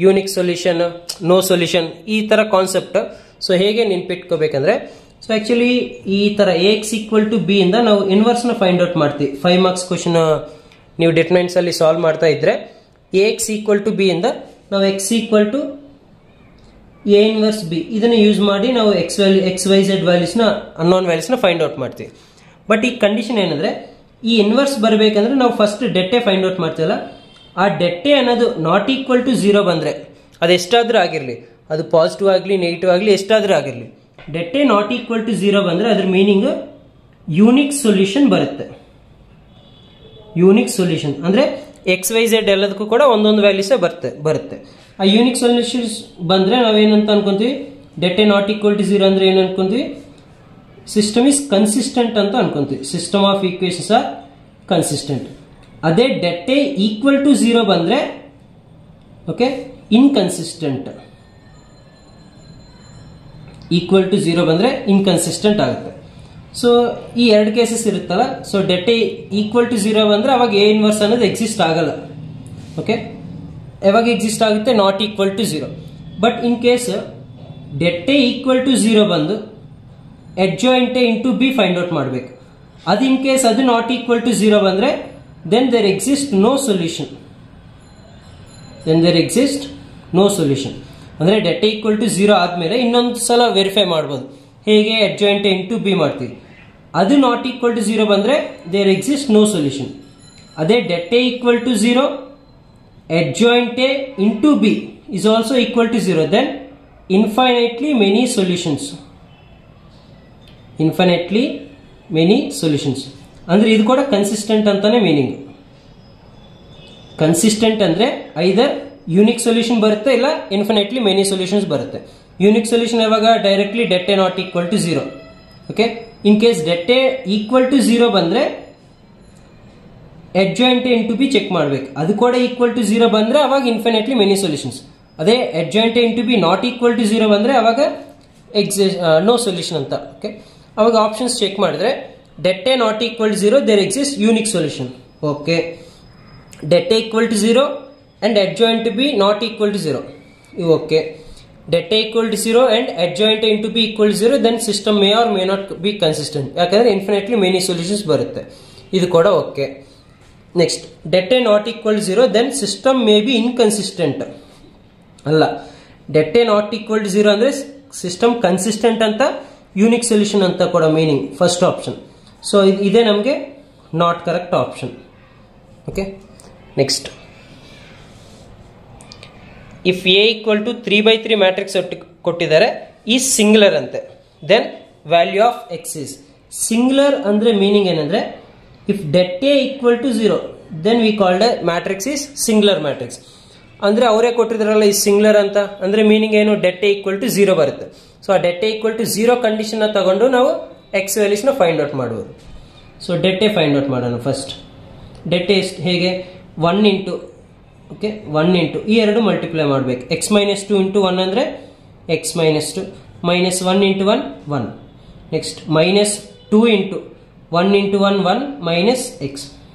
unique solution, no solution, ಈ ಥರ ಕಾನ್ಸೆಪ್ಟ್. ಸೊ ಹೇಗೆ ನೆನ್ಪಿಟ್ಕೋಬೇಕಂದ್ರೆ, ಸೊ ಆ್ಯಕ್ಚುಲಿ ಈ ಥರ AX = B ಇಂದ ನಾವು ಇನ್ವರ್ಸ್ನ ಫೈಂಡ್ ಔಟ್ ಮಾಡ್ತೀವಿ. 5 ಮಾರ್ಕ್ಸ್ ಕ್ವಶನ್ ನೀವು ಡಿಟರ್ಮಿನೆಂಟ್ಸಲ್ಲಿ ಸಾಲ್ವ್ ಮಾಡ್ತಾ ಇದ್ದರೆ AX = B ಇಂದ ನಾವು X = A ಇನ್ವರ್ಸ್ B ಇದನ್ನು ಯೂಸ್ ಮಾಡಿ ನಾವು XYZ ವ್ಯಾಲ್ಯೂಸ್ನ ಅನ್ನೋನ್ ವ್ಯಾಲ್ಯೂಸ್ನ ಫೈಂಡ್ ಔಟ್ ಮಾಡ್ತೀವಿ. ಬಟ್ ಈ ಕಂಡೀಷನ್ ಏನಂದರೆ, ಈ ಇನ್ವರ್ಸ್ ಬರಬೇಕಂದ್ರೆ ನಾವು ಫಸ್ಟ್ ಡೆಟ್ಟೆ ಫೈಂಡ್ ಔಟ್ ಮಾಡ್ತೀವಲ್ಲ, ಆ ಡೆಟ್ಟೆ ಅನ್ನೋದು ನಾಟ್ ಈಕ್ವಲ್ ಟು 0 ಬಂದರೆ, ಅದು ಎಷ್ಟಾದರೂ ಆಗಿರಲಿ, ಅದು ಪಾಸಿಟಿವ್ ಆಗಲಿ ನೆಗೆಟಿವ್ ಆಗಲಿ ಎಷ್ಟಾದರೂ ಆಗಿರಲಿ, ಡೆಟ್ಟೆ ನಾಟ್ ಈಕ್ವಲ್ ಟು 0 ಬಂದರೆ ಅದ್ರ ಮೀನಿಂಗ್ ಯೂನಿಕ್ ಸೊಲ್ಯೂಷನ್ ಬರುತ್ತೆ. ಯೂನಿಕ್ ಸೊಲ್ಯೂಷನ್ ಅಂದರೆ XYZ ಎಲ್ಲದಕ್ಕೂ ಕೂಡ ಒಂದೊಂದು ವ್ಯಾಲ್ಯೂಸೇ ಬರುತ್ತೆ. ಆ ಯೂನಿಕ್ ಸೊಲ್ಯೂಷನ್ಸ್ ಬಂದರೆ ನಾವೇನಂತ ಅನ್ಕೊಂತೀವಿ, ಡೆಟ್ಟೆ ನಾಟ್ ಈಕ್ವಲ್ ಟು 0 ಅಂದರೆ ಏನು ಅನ್ಕೊಂತೀವಿ, ಸಿಸ್ಟಮ್ ಇಸ್ ಕನ್ಸಿಸ್ಟೆಂಟ್ ಅಂತ ಅನ್ಕೊಂತೀವಿ. System of equations are consistent. ಅದೇ ಡೆಟ್ಟೆ ಈಕ್ವಲ್ ಟು 0 ಬಂದರೆ ಓಕೆ ಇನ್ಕನ್ಸಿಸ್ಟೆಂಟ್. ಈಕ್ವಲ್ ಟು 0 ಬಂದರೆ ಇನ್ಕನ್ಸಿಸ್ಟೆಂಟ್ ಆಗುತ್ತೆ. ಸೊ ಈ ಎರಡು ಕೇಸಸ್ ಇರುತ್ತಲ್ಲ. ಸೊ ಡೆಟ್ಟೆ ಈಕ್ವಲ್ ಟು 0 ಬಂದರೆ ಅವಾಗ A ಇನ್ವರ್ಸ್ ಅನ್ನೋದು ಎಕ್ಸಿಸ್ಟ್ ಆಗಲ್ಲ. ಓಕೆ, ಯಾವಾಗ ಎಕ್ಸಿಸ್ಟ್ ಆಗುತ್ತೆ, not equal to 0. But in case det A equal to 0 ಬಂದು adjoint A into B find out ಮಾಡಬೇಕು. ಅದು ಇನ್ ಕೇಸ್ ಅದು ನಾಟ್ ಈಕ್ವಲ್ ಟು 0 ಬಂದರೆ then there exist no solution. ಅಂದರೆ ಡೆಟ್ಟೆ ಈಕ್ವಲ್ ಟು 0 ಆದಮೇಲೆ ಇನ್ನೊಂದು ಸಲ ವೆರಿಫೈ ಮಾಡ್ಬೋದು. ಹೇಗೆ, adjoint A into B ಮಾಡ್ತೀವಿ. ಅದು ನಾಟ್ ಈಕ್ವಲ್ ಟು 0 ಬಂದರೆ ದೇರ್ ಎಕ್ಸಿಸ್ಟ್ ನೋ ಸೊಲ್ಯೂಷನ್. ಅದೇ ಡೆಟ್ಟೆ equal to 0, adjoint A into B is also equal to 0, then infinitely many solutions. ಅಂದ್ರೆ ಇದು ಕೂಡ ಕನ್ಸಿಸ್ಟೆಂಟ್ ಅಂತಾನೆ ಮೀನಿಂಗ್. ಕನ್ಸಿಸ್ಟೆಂಟ್ ಅಂದ್ರೆ ಐದರ್ ಯೂನಿಕ್ ಸೊಲ್ಯೂಷನ್ ಬರುತ್ತೆ, ಇಲ್ಲ ಇನ್ಫಿನಿಟ್ಲಿ ಮೆನಿ ಸೊಲ್ಯೂಷನ್ಸ್ ಬರುತ್ತೆ. ಯೂನಿಕ್ ಸೊಲ್ಯೂಷನ್ ಯಾವಾಗ, directly det A not equal to 0. Okay, in case det A equal to 0 ಬಂದ್ರೆ adjoint A into B check ಮಾಡಬೇಕು. ಅದು ಕೂಡ ಈಕ್ವಲ್ ಟು 0 ಬಂದ್ರೆ ಅವಾಗ ಇನ್ಫಿನಿಟ್ಲಿ ಮೆನಿ ಸೊಲ್ಯೂಷನ್ಸ್. ಅದೇ adjoint A into B not equal to 0 ಬಂದ್ರೆ ಅವಾಗ ನೋ ಸೊಲ್ಯೂಷನ್ ಅಂತ. ಓಕೆ, ಅವಾಗ ಆಪ್ಷನ್ಸ್ ಚೆಕ್ ಮಾಡಿದ್ರೆ det A not equal to 0 there exist unique solution. Okay, det A equal to 0 and adjoint B not equal to 0 ಇವು okay. Det A equal to 0 and adjoint A into B equal to 0 then system may or may not be consistent. ಯಾಕಂದ್ರೆ infinitely many solutions ಬರುತ್ತೆ. ಇದು ಕೂಡ okay. Next, det A not equal to 0 then system may be inconsistent. ಅಲ್ಲ, det A not equal to 0 ಅಂದ್ರೆ system consistent ಅಂತ, unique solution ಅಂತ ಕೂಡ meaning first option. So ಇದೇ ನಮಗೆ not correct option. Okay, next, if A equal to 3/3 matrix ಕೊಟ್ಟಿದ್ದಾರೆ, ಈ singular ಅಂತೆ, then value of X is singular. ಅಂದ್ರೆ ಮೀನಿಂಗ್ ಏನಂದ್ರೆ, if det A equal to 0 then we called a matrix is singular matrix. ಅಂದ್ರೆ ಅವರೇ ಕೊಟ್ಟಿದ್ರಲ್ಲ ಈ ಸಿಂಗ್ಯುಲರ್ ಅಂತ, ಅಂದ್ರೆ ಮೀನಿಂಗ್ ಏನು, ಡೆಟ್ಟೆ ಈಕ್ವಲ್ ಟು 0 ಬರುತ್ತೆ. ಸೊ ಆ ಡೆಟ್ಟೆ ಈಕ್ವಲ್ ಟು 0 ಕಂಡೀಷನ್ ತಗೊಂಡು ನಾವು X ವ್ಯಾಲ್ಯೂಸ್ನ ಫೈಂಡ್ ಔಟ್ ಮಾಡ್ಬೋದು. ಸೊ ಡೆಟ್ಟೆ ಫೈಂಡ್ ಔಟ್ ಮಾಡೋಣ. ಫಸ್ಟ್ ಡೆಟ್ಟೆ ಎಷ್ಟು, ಹೇಗೆ, 1 ಇಂಟು ಓಕೆ 1 ಇಂಟು ಈ ಎರಡು ಮಲ್ಟಿಪ್ಲೈ ಮಾಡಬೇಕು. X - 2 ಇಂಟು 1 ಅಂದರೆ X - 2, -1 into 1 1. Next -2 into 1 into 1 1 minus X,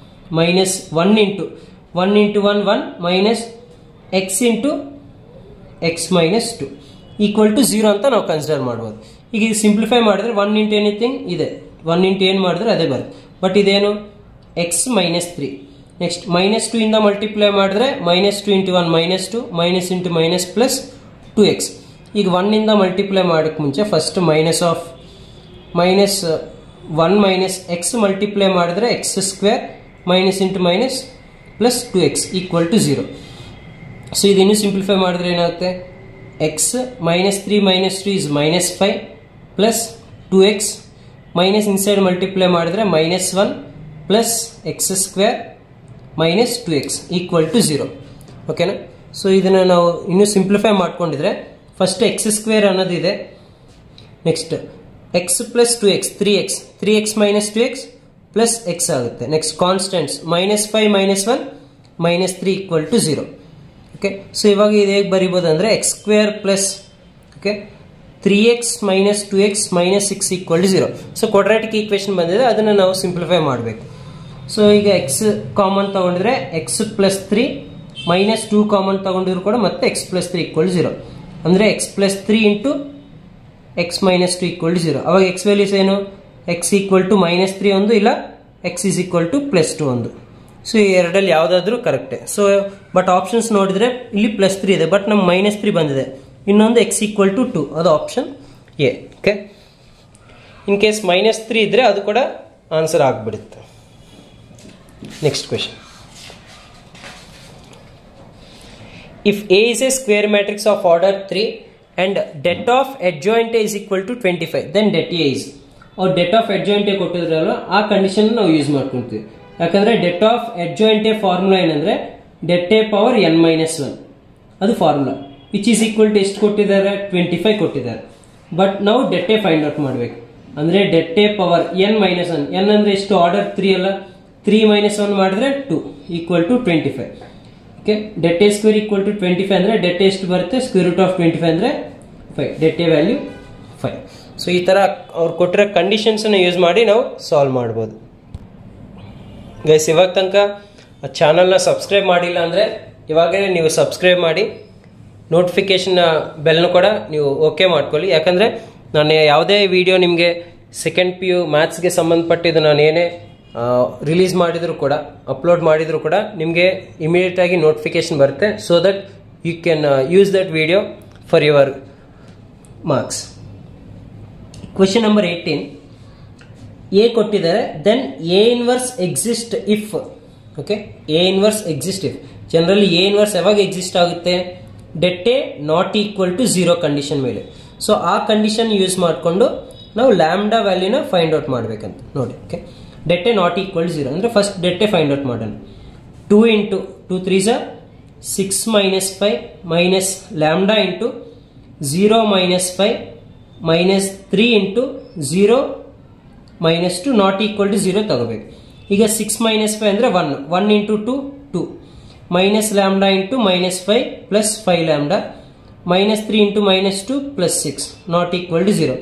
-1 into 1 into 1 1 minus X into X - 2 equal to 0 ಅಂತ ನಾವು ಕನ್ಸಿಡರ್ ಮಾಡ್ಬೋದು. ಈಗ ಇದು ಸಿಂಪ್ಲಿಫೈ ಮಾಡಿದ್ರೆ 1 ಇಂಟು ಎನಿಥಿಂಗ್ ಇದೆ, 1 ಇಂಟು ಏನು ಮಾಡಿದ್ರೆ ಅದೇ ಬರುತ್ತೆ. ಬಟ್ ಇದೇನು, X - 3. ನೆಕ್ಸ್ಟ್ -2 ಇಂದ ಮಲ್ಟಿಪ್ಲೈ ಮಾಡಿದ್ರೆ -2 into 1 -2, minus into minus plus 2x. ಈಗ 1 ಇಂದ ಮಲ್ಟಿಪ್ಲೈ ಮಾಡೋಕ್ಕೆ ಮುಂಚೆ ಫಸ್ಟ್ -1 ಮೈನಸ್ X ಮಲ್ಟಿಪ್ಲೈ ಮಾಡಿದ್ರೆ x² minus into minus plus 2x equal to 0. So ಇದನ್ನು ಸಿಂಪ್ಲಿಫೈ ಮಾಡಿದ್ರೆ ಏನಾಗುತ್ತೆ, X -3 - 3 is -5 plus 2x minus inside multiply ಮಾಡಿದ್ರೆ -1 plus x² minus 2x equal to 0. ಓಕೆನಾ. ಸೊ ಇದನ್ನು ನಾವು ಇನ್ನೂ ಸಿಂಪ್ಲಿಫೈ ಮಾಡ್ಕೊಂಡಿದ್ರೆ ಫಸ್ಟ್ x² ಅನ್ನೋದಿದೆ, next x plus 2x 3x minus 2x plus x ಆಗುತ್ತೆ. Next constants -5 -1 -3 equal to 0. Okay, so ಇವಾಗ ಇದು ಹೇಗೆ ಬರಿಬೋದು ಅಂದರೆ x² plus okay 3x minus 2x minus 6 equal to 0. So quadratic equation ಬಂದಿದೆ, ಅದನ್ನು ನಾವು ಸಿಂಪ್ಲಿಫೈ ಮಾಡಬೇಕು. ಸೊ ಈಗ x ಕಾಮನ್ ತಗೊಂಡಿದ್ರೆ x ಪ್ಲಸ್ 3 ಮೈನಸ್ 2 ಕಾಮನ್ ತಗೊಂಡಿದ್ರು ಕೂಡ ಮತ್ತೆ x ಪ್ಲಸ್ 3 ಈಕ್ವಲ್ 0. ಅಂದರೆ x plus 3 into x minus 2 equal 0. ಅವಾಗ x ವ್ಯಾಲ್ಯೂಸ್ ಏನು? x ಈಕ್ವಲ್ ಟು ಮೈನಸ್ 3 ಒಂದು, ಇಲ್ಲ x is equal to plus 2 ಒಂದು. ಸೊ ಈ ಎರಡಲ್ಲಿ ಯಾವುದಾದ್ರೂ ಕರೆಕ್ಟೇ. ಸೊ ಬಟ್ ಆಪ್ಷನ್ಸ್ ನೋಡಿದ್ರೆ ಇಲ್ಲಿ ಪ್ಲಸ್ 3 ಇದೆ, ಬಟ್ ನಮ್ಗೆ ಮೈನಸ್ 3 ಬಂದಿದೆ. ಇನ್ನೊಂದು x ಈಕ್ವಲ್ ಟು 2, ಅದು option A. Okay, in case minus 3 ಇದ್ರೆ ಅದು ಕೂಡ ಆನ್ಸರ್ ಆಗಿಬಿಡುತ್ತೆ. Next question. If A is a square matrix of order 3 and det of adjoint A is equal to 25, then det A is, or det of adjoint A ಕೊಟ್ಟಿದ್ರಲ್ಲ ಆ condition ನಾವು use ಮಾಡ್ಕೊಳ್ತೀವಿ. ಯಾಕಂದ್ರೆ det of adjoint A formula ಏನಂದ್ರೆ det A power n minus 1, ಅದು formula. Which is equal to ಎಷ್ಟು ಕೊಟ್ಟಿದ್ದಾರೆ? 25 ಕೊಟ್ಟಿದ್ದಾರೆ. But ನಾವು det A ಫೈಂಡ್ ಔಟ್ ಮಾಡಬೇಕು. ಅಂದ್ರೆ det A power n minus 1, n ಅಂದ್ರೆ ಎಷ್ಟು? ಆರ್ಡರ್ 3 ಅಲ್ಲ, 3 ಮೈನಸ್ 1 ಮಾಡಿದ್ರೆ 2 equal to 25. Okay, det A square equal to 25 ಅಂದ್ರೆ det A ಎಷ್ಟು ಬರುತ್ತೆ? ಸ್ಕ್ವೇರ್ ರೂಟ್ ಆಫ್ 25 ಅಂದ್ರೆ 5. det A value 5. ಸೊ ಈ ತರ ಅವ್ರು ಕೊಟ್ಟಿರೋ ಕಂಡೀಷನ್ಸ್ ಯೂಸ್ ಮಾಡಿ ನಾವು ಸಾಲ್ವ್ ಮಾಡ್ಬೋದು. ಗೈಸ್, ಇವಾಗ ತನಕ ಚಾನಲ್ನ ಸಬ್ಸ್ಕ್ರೈಬ್ ಮಾಡಿಲ್ಲ ಅಂದರೆ ಇವಾಗಲೇ ನೀವು ಸಬ್ಸ್ಕ್ರೈಬ್ ಮಾಡಿ, ನೋಟಿಫಿಕೇಶನ್ ಬೆಲ್ನು ಕೂಡ ನೀವು ಓಕೆ ಮಾಡ್ಕೊಳ್ಳಿ. ಯಾಕಂದರೆ ನಾನು ಯಾವುದೇ ವಿಡಿಯೋ ನಿಮಗೆ ಸೆಕೆಂಡ್ PU ಮ್ಯಾಥ್ಸ್ಗೆ ಸಂಬಂಧಪಟ್ಟಿದ್ದು ನಾನು ಏನೇ ರಿಲೀಸ್ ಮಾಡಿದರೂ ಕೂಡ, ಅಪ್ಲೋಡ್ ಮಾಡಿದರೂ ಕೂಡ ನಿಮಗೆ ಇಮಿಡಿಯೇಟಾಗಿ ನೋಟಿಫಿಕೇಶನ್ ಬರುತ್ತೆ. So that you can use that video for your marks. Question number 18. A ಕೊಟ್ಟಿದ್ದಾರೆ, then A inverse exist if. Okay, A inverse exist if. Generally A inverse ಯಾವಾಗ ಎಕ್ಸಿಸ್ಟ್ ಆಗುತ್ತೆ? det A not equal to 0 condition ಮೇಲೆ. So ಆ condition use ಮಾಡಿಕೊಂಡು ನಾವು lambda ವ್ಯಾಲ್ಯೂನ find out ಮಾಡಬೇಕಂತ ನೋಡಿ. Okay, det A not equal to 0 ಅಂದರೆ first det A find out ಮಾಡೋಣ. 2 into 2 3s 6 minus 5 minus lambda into 0 minus 5 minus 3 into 0 minus 2 not equal to 0 ತಗೋಬೇಕು. ಈಗ 6 ಮೈನಸ್ 5 ಅಂದರೆ 1, 1 into 2 2 minus lambda into minus 5 plus 5 lambda minus 3 into minus 2 plus 6 not equal to 0.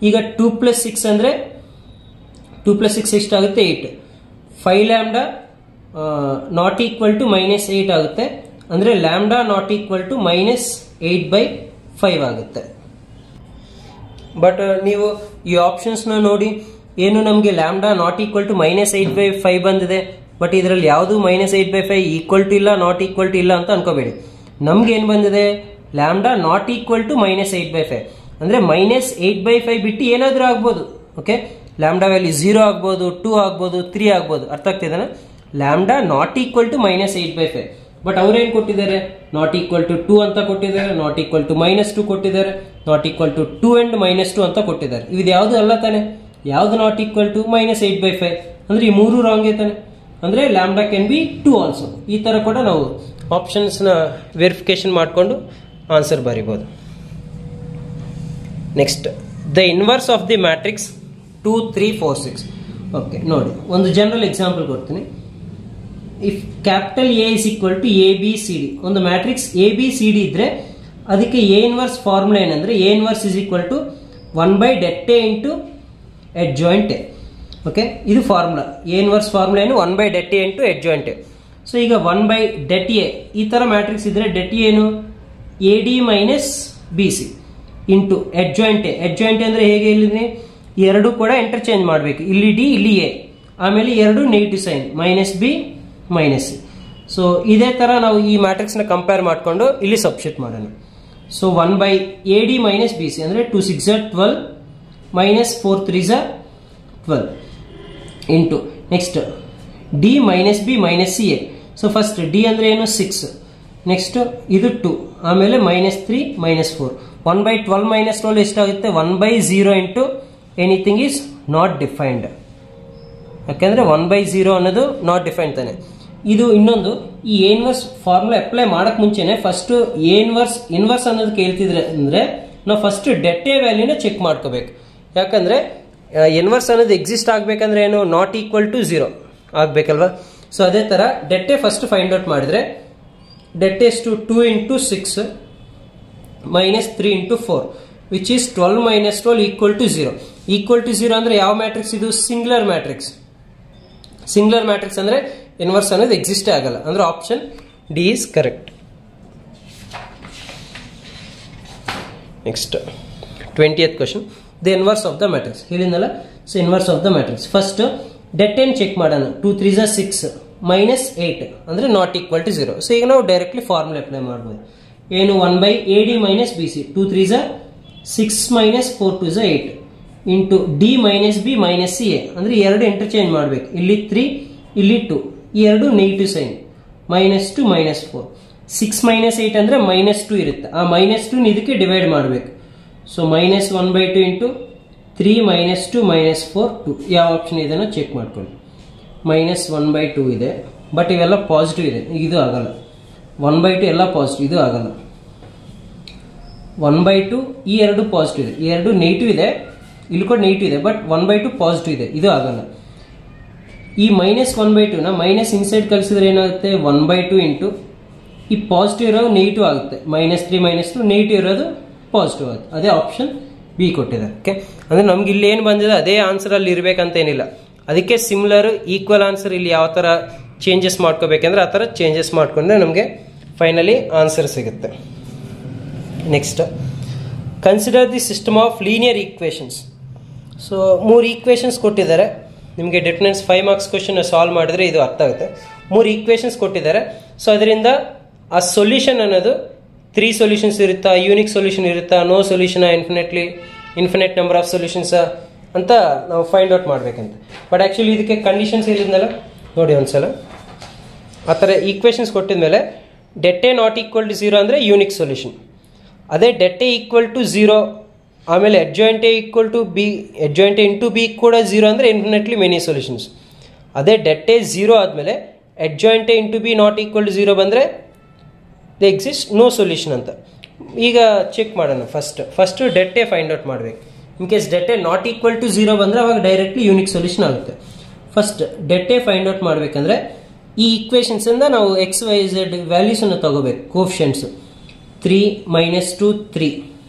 ಈಗ 2 plus 6 ಅಂದರೆ 2 plus 6 ಎಷ್ಟಾಗುತ್ತೆ? 8. 5 lambda not equal to minus 8 ಆಗುತ್ತೆ. ಅಂದರೆ lambda not equal to minus 8/5 ಆಗುತ್ತೆ. But ನೀವು ಈ ಆಪ್ಷನ್ಸ್ನ ನೋಡಿ, ಏನು ನಮಗೆ lambda not equal to minus 8/5 ಬಂದಿದೆ, ಬಟ್ ಇದರಲ್ಲಿ ಯಾವುದು ಮೈನಸ್ 8/5 ಈಕ್ವಲ್ ಟು ಇಲ್ಲ, ನಾಟ್ ಈಕ್ವಲ್ ಟು ಇಲ್ಲ ಅಂತ ಅನ್ಕೋಬೇಡಿ. ನಮ್ಗೆ ಏನು ಬಂದಿದೆ? Lambda not equal to minus 8/5 ಅಂದರೆ ಮೈನಸ್ 8/5 ಬಿಟ್ಟು ಏನಾದರೂ ಆಗ್ಬೋದು. ಓಕೆ, ಲ್ಯಾಂಬ್ಡಾ ವ್ಯಾಲ್ಯೂ 0 ಆಗ್ಬೋದು, 2 ಆಗ್ಬೋದು, 3 ಆಗ್ಬೋದು. ಅರ್ಥ ಆಗ್ತಿದೆ? Lambda not equal to minus 8/5. But ಅವ್ರೇನು ಕೊಟ್ಟಿದ್ದಾರೆ? ನಾಟ್ ಈಕ್ವಲ್ ಟು 2 ಅಂತ ಕೊಟ್ಟಿದ್ದಾರೆ, ನಾಟ್ ಈಕ್ವಲ್ ಟು ಮೈನಸ್ 2 ಕೊಟ್ಟಿದ್ದಾರೆ, not equal to 2 and minus 2 ಅಂತ ಕೊಟ್ಟಿದ್ದಾರೆ. ಇದು ಯಾವುದು ಅಲ್ಲ ತಾನೆ? ಯಾವುದು ನಾಟ್ ಈಕ್ವಲ್ ಟು? ಮೈನಸ್ 8/5 ಅಂದರೆ ಈ ಮೂರು ರಾಂಗ್ ಐತಾನೆ. ಅಂದರೆ ಲ್ಯಾಂಬ್ಡಾ ಕ್ಯಾನ್ ಬಿ 2 ಆಲ್ಸೋ. ಈ ಥರ ಕೂಡ ನಾವು ಆಪ್ಷನ್ಸ್ನ ವೆರಿಫಿಕೇಶನ್ ಮಾಡಿಕೊಂಡು ಆನ್ಸರ್ ಬರಿಬೋದು. Next, the inverse of the matrix 2 3 4 6. Okay, ನೋಡಿ ಒಂದು ಜನರಲ್ ಎಕ್ಸಾಂಪಲ್ ಕೊಡ್ತೀನಿ. If capital A is equal to ABCD, ಒಂದು ಮ್ಯಾಟ್ರಿಕ್ಸ್ ABCD ಇದ್ರೆ ಅದಕ್ಕೆ ಎ ಇನ್ವರ್ಸ್ ಫಾರ್ಮುಲಾ ಏನಂದ್ರೆ A inverse is equal to 1/det A into adjoint A. Okay, ಇದು formula. A inverse formula ಏನು? 1/det A into adjoint A. So ಈಗ 1/det A ಈ ತರ matrix ಇದ್ರೆ det A ಏನು? AD minus BC into adjoint A. adjoint A ಅಂದ್ರೆ ಹೇಗೆ? ಇಲ್ಲಿ ಎರಡು ಕೂಡ ಇಂಟರ್ಚೇಂಜ್ ಮಾಡಬೇಕು. ಇಲ್ಲಿ D, ಇಲ್ಲಿ A, ಆಮೇಲೆ ಎರಡು negative sign minus B minus C. So ಇದೇ ತರ ನಾವು ಈ ಮ್ಯಾಟ್ರಿಕ್ಸ್ ನ ಕಂಪೇರ್ ಮಾಡಿಕೊಂಡು ಇಲ್ಲಿ ಸಬ್ಸ್ಟಿಟ್ಯೂಟ್ ಮಾಡೋಣ. ಸೊ 1/AD ಮೈನಸ್ BC ಅಂದ್ರೆ 2 6 12 minus 4 3 12 into next D minus B minus CA. So first D ಅಂದ್ರೆ ಏನು? 6. ನೆಕ್ಸ್ಟ್ ಇದು 2, ಆಮೇಲೆ ಮೈನಸ್ 3 ಮೈನಸ್ 4. 1/12 ಮೈನಸ್ 12 ಎಷ್ಟಾಗುತ್ತೆ? 1/0 into anything is not defined. ಯಾಕೆಂದ್ರೆ 1/0 ಅನ್ನೋದು ನಾಟ್ ಡಿಫೈನ್ಡ್ ತಾನೆ. ಇದು ಇನ್ನೊಂದು, ಈ ಎ ಇನ್ವರ್ಸ್ ಫಾರ್ಮುಲಾ ಅಪ್ಲೈ ಮಾಡಕ್ ಮುಂಚೆನೆ ಫಸ್ಟ್ ಎ ಇನ್ವರ್ಸ್ ಅನ್ನೋದು ಕೇಳ್ತಿದ್ರೆ ಅಂದ್ರೆ ನಾವು ಫಸ್ಟ್ det A ವ್ಯಾಲ್ಯೂನ ಚೆಕ್ ಮಾಡ್ಕೋಬೇಕು. ಯಾಕಂದ್ರೆ ಇನ್ವರ್ಸ್ ಅನ್ನೋದು ಎಕ್ಸಿಸ್ಟ್ ಆಗ್ಬೇಕಂದ್ರೆ ಏನು? ನಾಟ್ ಈಕ್ವಲ್ ಟು 0 ಆಗ್ಬೇಕಲ್ವಾ? ಸೊ ಅದೇ ತರ det A first find out ಮಾಡಿದ್ರೆ det A ಎಷ್ಟು? 2 into 6 minus 3 into 4. Which is 12 minus 12 equal to 0. Equal to 0 ಅಂದ್ರೆ ಯಾವ ಮ್ಯಾಟ್ರಿಕ್ಸ್ ಇದು? Singular matrix. ಸಿಂಗ್ಯುಲರ್ ಮ್ಯಾಟ್ರಿಕ್ಸ್ ಅಂದ್ರೆ ಇನ್ವರ್ಸ್ ಅನ್ನೋದು ಎಕ್ಸಿಸ್ಟೇ ಆಗಲ್ಲ. ಅಂದ್ರೆ option D is correct. Next 20th question, the inverse of the matrix ಹೇಳಿದ್ನಲ್ಲ. So inverse of the matrix first det ಏನ್ ಚೆಕ್ ಮಾಡೋಣ. 2 3 6 ಮೈನಸ್ 8 ಅಂದ್ರೆ ನಾಟ್ ಈಕ್ವಲ್ ಟು 0. ಸೊ ಈಗ ನಾವು ಡೈರೆಕ್ಟ್ಲಿ ಫಾರ್ಮುಲಾ ಅಪ್ಲೈ ಮಾಡ್ಬೋದು. ಏನು 1/AD minus BC 2 3 6 minus 4 2 8 into D minus B minus CA ಅಂದ್ರೆ ಎರಡು ಇಂಟರ್ಚೇಂಜ್ ಮಾಡ್ಬೇಕು. ಇಲ್ಲಿ 3 ಇಲ್ಲಿ 2 ಈ ಎರಡು negative sign minus 2 minus 4 6 minus 8 ಅಂದ್ರೆ ಮೈನಸ್ 2 ಇರುತ್ತೆ. ಆ ಮೈನಸ್ 2 ಇದಕ್ಕೆ ಡಿವೈಡ್ ಮಾಡಬೇಕು. So minus 1/2 into 3 minus 2 minus 4 2 ಯಾವ ಆಪ್ಷನ್ ಇದನ್ನು ಚೆಕ್ ಮಾಡ್ಕೊಳ್ಳಿ. ಮೈನಸ್ 1/2 ಇದೆ, ಬಟ್ ಇವೆಲ್ಲ ಪಾಸಿಟಿವ್ ಇದೆ, ಇದು ಆಗಲ್ಲ. 1/2 ಎಲ್ಲ ಪಾಸಿಟಿವ್, ಇದು ಆಗಲ್ಲ. 1/2 ಈ ಎರಡು ಪಾಸಿಟಿವ್ ಇದೆ, ಈ ಎರಡು ನೆಗೆಟಿವ್ ಇದೆ, ಇಲ್ಲಿ ಕೂಡ ನೆಗೆಟಿವ್ ಇದೆ, ಬಟ್ 1/2 ಪಾಸಿಟಿವ್ ಇದೆ, ಇದು ಆಗಲ್ಲ. ಈ ಮೈನಸ್ 1/2 ನ ಮೈನಸ್ ಇನ್ಸೈಡ್ ಕಳಿಸಿದ್ರೆ ಏನಾಗುತ್ತೆ? 1/2 ಇಂಟು ಈ ಪಾಸಿಟಿವ್ ಇರೋದು ನೆಗೆಟಿವ್ ಆಗುತ್ತೆ. ಮೈನಸ್ 3 ಮೈನಸ್ 2 ನೆಗೆಟಿವ್ ಇರೋದು ಪಾಸಿಟಿವ್ ಆಗುತ್ತೆ. ಅದೇ ಆಪ್ಷನ್ ಬಿ ಕೊಟ್ಟಿದೆ. ಓಕೆ, ಅಂದ್ರೆ ನಮ್ಗೆ ಇಲ್ಲಿ ಏನು ಬಂದಿದೆ ಅದೇ ಆನ್ಸರ್ ಅಲ್ಲಿ ಇರಬೇಕಂತ ಏನಿಲ್ಲ. ಅದಕ್ಕೆ ಸಿಮಿಲರ್ ಈಕ್ವಲ್ ಆನ್ಸರ್ ಇಲ್ಲಿ ಯಾವ ಥರ ಚೇಂಜಸ್ ಮಾಡ್ಕೋಬೇಕಂದ್ರೆ ಆ ಥರ ಚೇಂಜಸ್ ಮಾಡ್ಕೊಂಡ್ರೆ ನಮಗೆ ಫೈನಲಿ ಆನ್ಸರ್ ಸಿಗುತ್ತೆ. Next, consider the system of linear equations. So 3 equations ಕೊಟ್ಟಿದ್ದಾರೆ ನಿಮಗೆ. ಡಿಟರ್ಮಿನೆಂಟ್ಸ್ 5 ಮಾರ್ಕ್ಸ್ ಕ್ವಶನ್ ಸಾಲ್ವ್ ಮಾಡಿದ್ರೆ ಇದು ಅರ್ಥ ಆಗುತ್ತೆ. 3 ಈಕ್ವೇಷನ್ಸ್ ಕೊಟ್ಟಿದ್ದಾರೆ. ಸೊ ಅದರಿಂದ ಆ ಸೊಲ್ಯೂಷನ್ ಅನ್ನೋದು 3 ಸೊಲ್ಯೂಷನ್ಸ್ ಇರುತ್ತಾ, ಯೂನಿಕ್ ಸೊಲ್ಯೂಷನ್ ಇರುತ್ತಾ, no solution, infinite number of solutions ಅಂತ ನಾವು ಫೈಂಡ್ ಔಟ್ ಮಾಡಬೇಕಂತ. ಬಟ್ ಆ್ಯಕ್ಚುಲಿ ಇದಕ್ಕೆ ಕಂಡೀಷನ್ಸ್ ಹೇಳಿದ್ನಲ್ಲ ನೋಡಿ ಒಂದ್ಸಲ. ಆ ಥರ ಈಕ್ವೇಷನ್ಸ್ ಕೊಟ್ಟಿದ್ಮೇಲೆ det A not equal to 0 ಅಂದರೆ ಯೂನಿಕ್ ಸೊಲ್ಯೂಷನ್. ಅದೇ ಡೆಟ್ ಎ ಈಕ್ವಲ್ ಟು 0 ಆಮೇಲೆ adjoint A equal to B, adjoint A into B ಕೂಡ 0 ಅಂದರೆ ಇನ್ಫಿನಿಟ್ಲಿ ಮೆನಿ ಸೊಲ್ಯೂಷನ್ಸ್. ಅದೇ ಡೆಟ್ ಎ 0 ಆದಮೇಲೆ adjoint A into B not equal to 0 ಬಂದರೆ they exist no solution ಅಂತ. ಈಗ check ಮಾಡೋಣ. First det A find out ಮಾಡಬೇಕು. In case det A not equal to 0 ಬಂದರೆ ಅವಾಗ ಡೈರೆಕ್ಟ್ಲಿ ಯೂನಿಕ್ ಸೊಲ್ಯೂಷನ್ ಆಗುತ್ತೆ. First det A find out ಮಾಡಬೇಕಂದ್ರೆ ಈ ಈಕ್ವೇಷನ್ಸಿಂದ ನಾವು ಎಕ್ಸ್ ವೈ ಝೆಡ್ ವ್ಯಾಲ್ಯೂಸನ್ನು ತಗೋಬೇಕು. Coefficients 3 minus 2 3.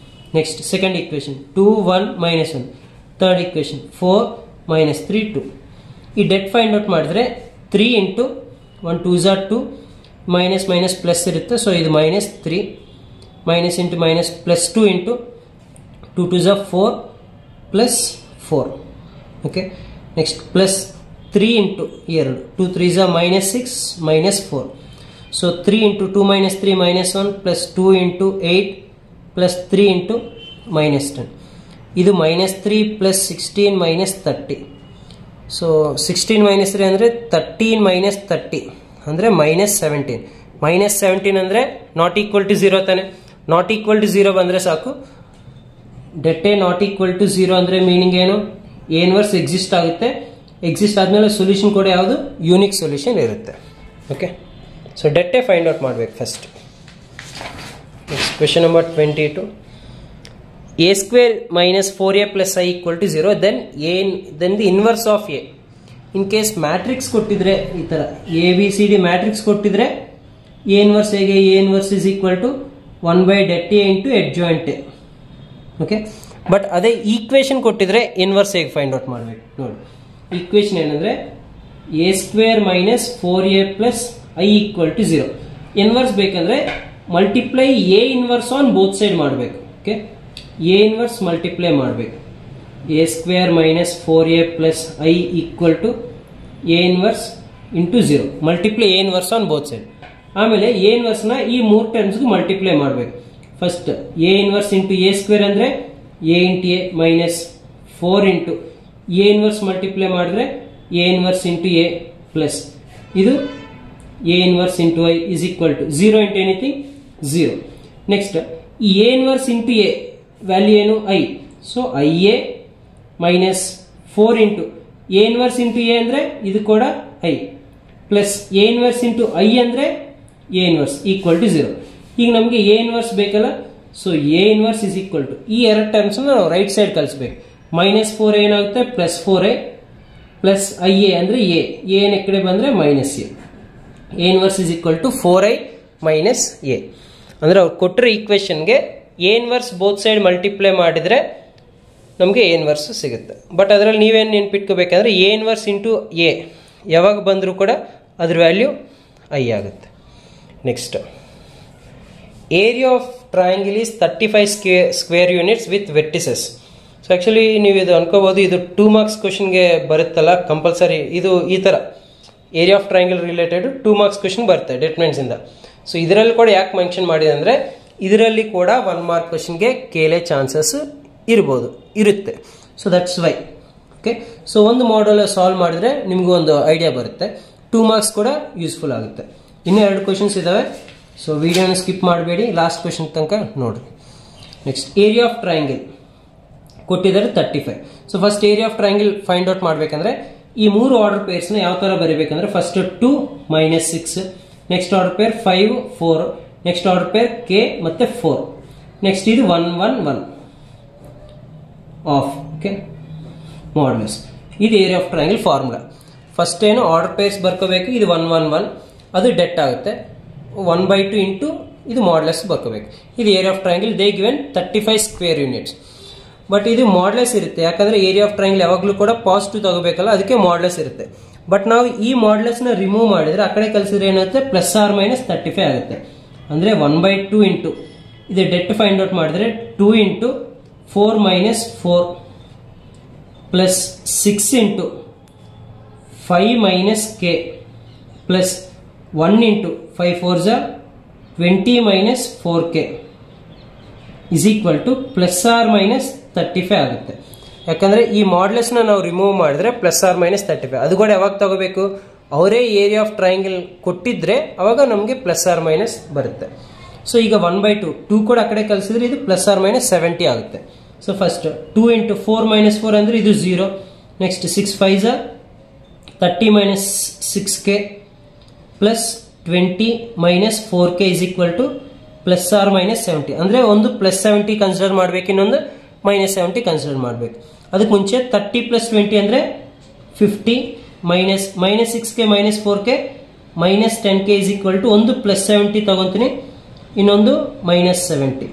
Next second equation 2 1 minus 1. Third equation 4 minus 3 2. ಈ ಡೆಟ್ ಫೈಂಡ್ ಔಟ್ ಮಾಡಿದ್ರೆ 3 ಇಂಟು 1 2 2 ಮೈನಸ್ ಮೈನಸ್ ಪ್ಲಸ್ ಇರುತ್ತೆ. ಸೊ ಇದು minus 3 minus into minus plus 2 into 2 2 4 plus 4. Okay, next plus 3 into 2 2 3 minus 6 minus 4. So 3 into 2 minus 3 minus 1 plus 2 into 8 plus 3 into minus 10. ಇದು minus 3 plus 16 minus 30. So 16 minus 3 ಅಂದರೆ 13 minus 30 ಅಂದರೆ minus 17. Minus 17 ಅಂದರೆ not equal to 0 ತಾನೆ. Not equal to 0 ಬಂದರೆ ಸಾಕು. Det A not equal to 0 ಅಂದರೆ meaning ಏನು? A inverse exist ಆಗುತ್ತೆ. ಎಕ್ಸಿಸ್ಟ್ ಆದಮೇಲೆ ಸೊಲ್ಯೂಷನ್ ಕೂಡ ಯಾವುದು? ಯೂನಿಕ್ ಸೊಲ್ಯೂಷನ್ ಇರುತ್ತೆ. Okay, so det A find out ಮಾಡಬೇಕು first. Next question number 22. a square minus 4a plus i equal to 0, then the inverse of a. In case matrix ಕೊಟ್ಟಿದ್ರೆ ಈ ತರ a b c d matrix ಕೊಟ್ಟಿದ್ರೆ a inverse ಹೇಗೆ? a inverse is equal to 1 by det a into adjoint a. Okay, but ಅದೇ equation ಕೊಟ್ಟಿದ್ರೆ inverse ಹೇಗೆ find out ಮಾಡಬೇಕು ನೋಡಿ. ಈಕ್ವೇಶನ್ ಏನಂದ್ರೆ a square minus 4a plus i equal to 0. Inverse ಬೇಕಂದ್ರೆ multiply a inverse on both side ಮಾಡಬೇಕು. Okay, a inverse multiply ಮಾಡಬೇಕು. a square minus 4a plus i equal to a inverse into 0. Multiply a inverse on both side. ಆಮೇಲೆ a inverse ನ ಈ 3 ಟರ್ಮ್ಸ್ಗೂ multiply ಮಾಡಬೇಕು. First a inverse into a square ಅಂದ್ರೆ a into a minus 4 into a inverse multiply ಮಾಡಿದ್ರೆ a inverse into a plus ಇದು a inverse into i is equal to 0 into anything 0. Next ಈ a inverse into a value ಏನು? i. So ia minus 4 into a inverse into a ಅಂದ್ರೆ ಇದು ಕೂಡ i plus a inverse into i ಅಂದ್ರೆ a inverse equal to 0. ಈಗ ನಮಗೆ a inverse ಬೇಕಲ್ಲ, so a inverse is equal to ಈ ಎರಡು ಟರ್ಮ್ಸ್ ನಾವು ರೈಟ್ ಸೈಡ್ ಕಳಿಸ್ಬೇಕು. ಮೈನಸ್ 4 ಏನಾಗುತ್ತೆ? ಪ್ಲಸ್ 4a ಪ್ಲಸ್ ia ಅಂದ್ರೆ a ಏನ್ ಕಡೆ ಬಂದ್ರೆ minus a. a inverse is equal to 4i minus a. ಅಂದ್ರೆ ಅವ್ರು ಕೊಟ್ಟರೆ ಈಕ್ವೇಶನ್ಗೆ A inverse both side multiply ಮಾಡಿದರೆ ನಮಗೆ ಎ ಇನ್ವರ್ಸ್ ಸಿಗುತ್ತೆ. ಬಟ್ ಅದರಲ್ಲಿ ನೀವೇನು ನೆನ್ಪಿಟ್ಕೋಬೇಕಂದ್ರೆ ಎ ಇನ್ವರ್ಸ್ ಇಂಟು ಎ ಯಾವಾಗ ಬಂದರೂ ಕೂಡ ಅದ್ರ ವ್ಯಾಲ್ಯೂ ಐ ಆಗುತ್ತೆ. Next, area of triangle is 35 square units with vertices. So actually ನೀವು ಇದು ಅನ್ಕೋಬೋದು, ಇದು 2 ಮಾರ್ಕ್ಸ್ ಕ್ವಶನ್ಗೆ ಬರುತ್ತಲ್ಲ ಕಂಪಲ್ಸರಿ. ಇದು ಈ ಥರ area of triangle related 2 marks question ಬರುತ್ತೆ ಡಿಟರ್ಮಿನೆಂಟ್ಸಿಂದ. ಸೊ ಇದರಲ್ಲಿ ಕೂಡ ಯಾಕೆ ಮೆನ್ಷನ್ ಮಾಡಿದೆ ಅಂದರೆ ಇದರಲ್ಲಿ ಕೂಡ 1 ಮಾರ್ಕ್ ಕ್ವಶನ್ಗೆ ಕೇಳೋ ಚಾನ್ಸಸ್ ಇರುತ್ತೆ. So that's why. Okay, so ಒಂದು ಮಾಡಲ್ ಸಾಲ್ವ್ ಮಾಡಿದ್ರೆ ನಿಮಗೂ ಒಂದು ಐಡಿಯಾ ಬರುತ್ತೆ, 2 ಮಾರ್ಕ್ಸ್ ಕೂಡ ಯೂಸ್ಫುಲ್ ಆಗುತ್ತೆ. ಇನ್ನೂ 2 ಕ್ವಶನ್ಸ್ ಇದ್ದಾವೆ. ಸೊ ವಿಡಿಯೋನ ಸ್ಕಿಪ್ ಮಾಡಬೇಡಿ, ಲಾಸ್ಟ್ ಕ್ವಶನ್ ತನಕ ನೋಡಿರಿ. ನೆಕ್ಸ್ಟ್, ಏರಿಯಾ ಆಫ್ ಟ್ರಯಾಂಗಲ್ ಕೊಟ್ಟಿದ್ದಾರೆ 35. So first area of triangle find out ಮಾಡಬೇಕಂದ್ರೆ ಈ 3 ಆರ್ಡರ್ ಪೇರ್ಸ್ನ ಯಾವ ಥರ ಬರೀಬೇಕಂದ್ರೆ first 2 - 6, next order pair 5 4, next order pair K ಮತ್ತೆ 4, ನೆಕ್ಸ್ಟ್ ಇದು 1 1 1 ಆಫ್. Okay, modulus. ಇದು area of triangle formula. First ಏನು ಆರ್ಡರ್ ಪೇರ್ಸ್ ಬರ್ಕೋಬೇಕು, ಇದು 1 1 1, ಅದು ಡೆಟ್ ಆಗುತ್ತೆ 1/2 ಇಂಟು ಇದು ಮಾಡ್ಯುಲಸ್ ಬರ್ಕೋಬೇಕು. ಇದು area of triangle. They given 35 square units. But ಇದು ಮಾಡ್ಯುಲಸ್ ಇರುತ್ತೆ, ಯಾಕಂದ್ರೆ ಏರಿಯಾ ಆಫ್ ಟ್ರಯಾಂಗಲ್ ಯಾವಾಗಲೂ ಕೂಡ ಪಾಸಿಟಿವ್ ತಗೋಬೇಕಲ್ಲ, ಅದಕ್ಕೆ ಮಾಡ್ಯುಲಸ್ ಇರುತ್ತೆ. ಬಟ್ ನಾವು ಈ ಮಾಡ್ಯುಲಸ್ನ ರಿಮೂವ್ ಮಾಡಿದ್ರೆ ಆ ಕಡೆ ಕಲಿಸಿದ್ರೆ ಏನಾಗುತ್ತೆ, +or-35 ಆಗುತ್ತೆ. ಅಂದರೆ 1/2 ಇಂಟು ಇದು ಡೆಟ್ ಫೈಂಡ್ ಔಟ್ ಮಾಡಿದ್ರೆ 2 into 4 - 4 plus 6 into 5 - k plus 1 into 5 4 20 - 4k is equal to +or-35 ಆಗುತ್ತೆ. ಯಾಕಂದ್ರೆ ಈ ಮಾಡ್ಯುಲಸ್ನ ನಾವು ರಿಮೂವ್ ಮಾಡಿದ್ರೆ +or-35. ಅದು ಕೂಡ ಯಾವಾಗ ತಗೋಬೇಕು, ಅವರೇ ಏರಿಯಾ ಆಫ್ ಟ್ರಯಾಂಗಲ್ ಕೊಟ್ಟಿದ್ರೆ ಅವಾಗ ನಮಗೆ +or- ಬರುತ್ತೆ. ಸೊ ಈಗ 1/2 2 ಕೂಡ ಆ ಕಡೆ ಕಲಿಸಿದ್ರೆ ಇದು +or-70 ಆಗುತ್ತೆ. ಸೊ ಫಸ್ಟ್ 2 ಇಂಟು 4 - 4 ಅಂದರೆ ಇದು 0. Next 6 5 30 - 6k plus 20 - 4k is equal to +or-70. ಅಂದರೆ ಒಂದು +70 ಕನ್ಸಿಡರ್ ಮಾಡಬೇಕು, ಇನ್ನೊಂದು -70 ಕನ್ಸಿಡರ್ ಮಾಡಬೇಕು. ಅದಕ್ಕೆ ಮುಂಚೆ 30 + 20 ಅಂದರೆ 50 -6k - 4k -10k is equal to ಒಂದು +70 ತಗೊಂತೀನಿ, ಇನ್ನೊಂದು -70.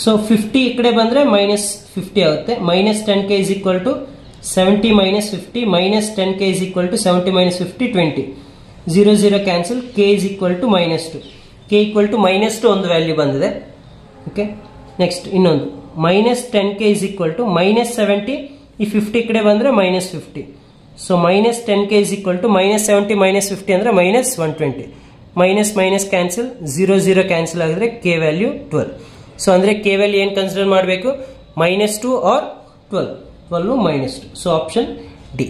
ಸೊ 50 ಈ ಕಡೆ ಬಂದರೆ -50 ಆಗುತ್ತೆ. -10k is equal to 70 - 50 -10k is equal to 70 - 50 20. 0 0 cancel, k is equal to -2. k equal to -2 ಒಂದು ವ್ಯಾಲ್ಯೂ ಬಂದಿದೆ. ಓಕೆ, ನೆಕ್ಸ್ಟ್ ಇನ್ನೊಂದು -10k ಇಸ್ ಈಕ್ವಲ್ ಟು -70. ಈ 50 ಕಡೆ ಬಂದರೆ -50. So -10k is equal to -70 - 50 ಅಂದರೆ -120. ಮೈನಸ್ ಕ್ಯಾನ್ಸಲ್, 0 0 ಕ್ಯಾನ್ಸಲ್ ಆಗಿದ್ರೆ k value 12. So ಅಂದರೆ k value ಏನು ಕನ್ಸಿಡರ್ ಮಾಡಬೇಕು, -2 or 12. 12 -2. So option D.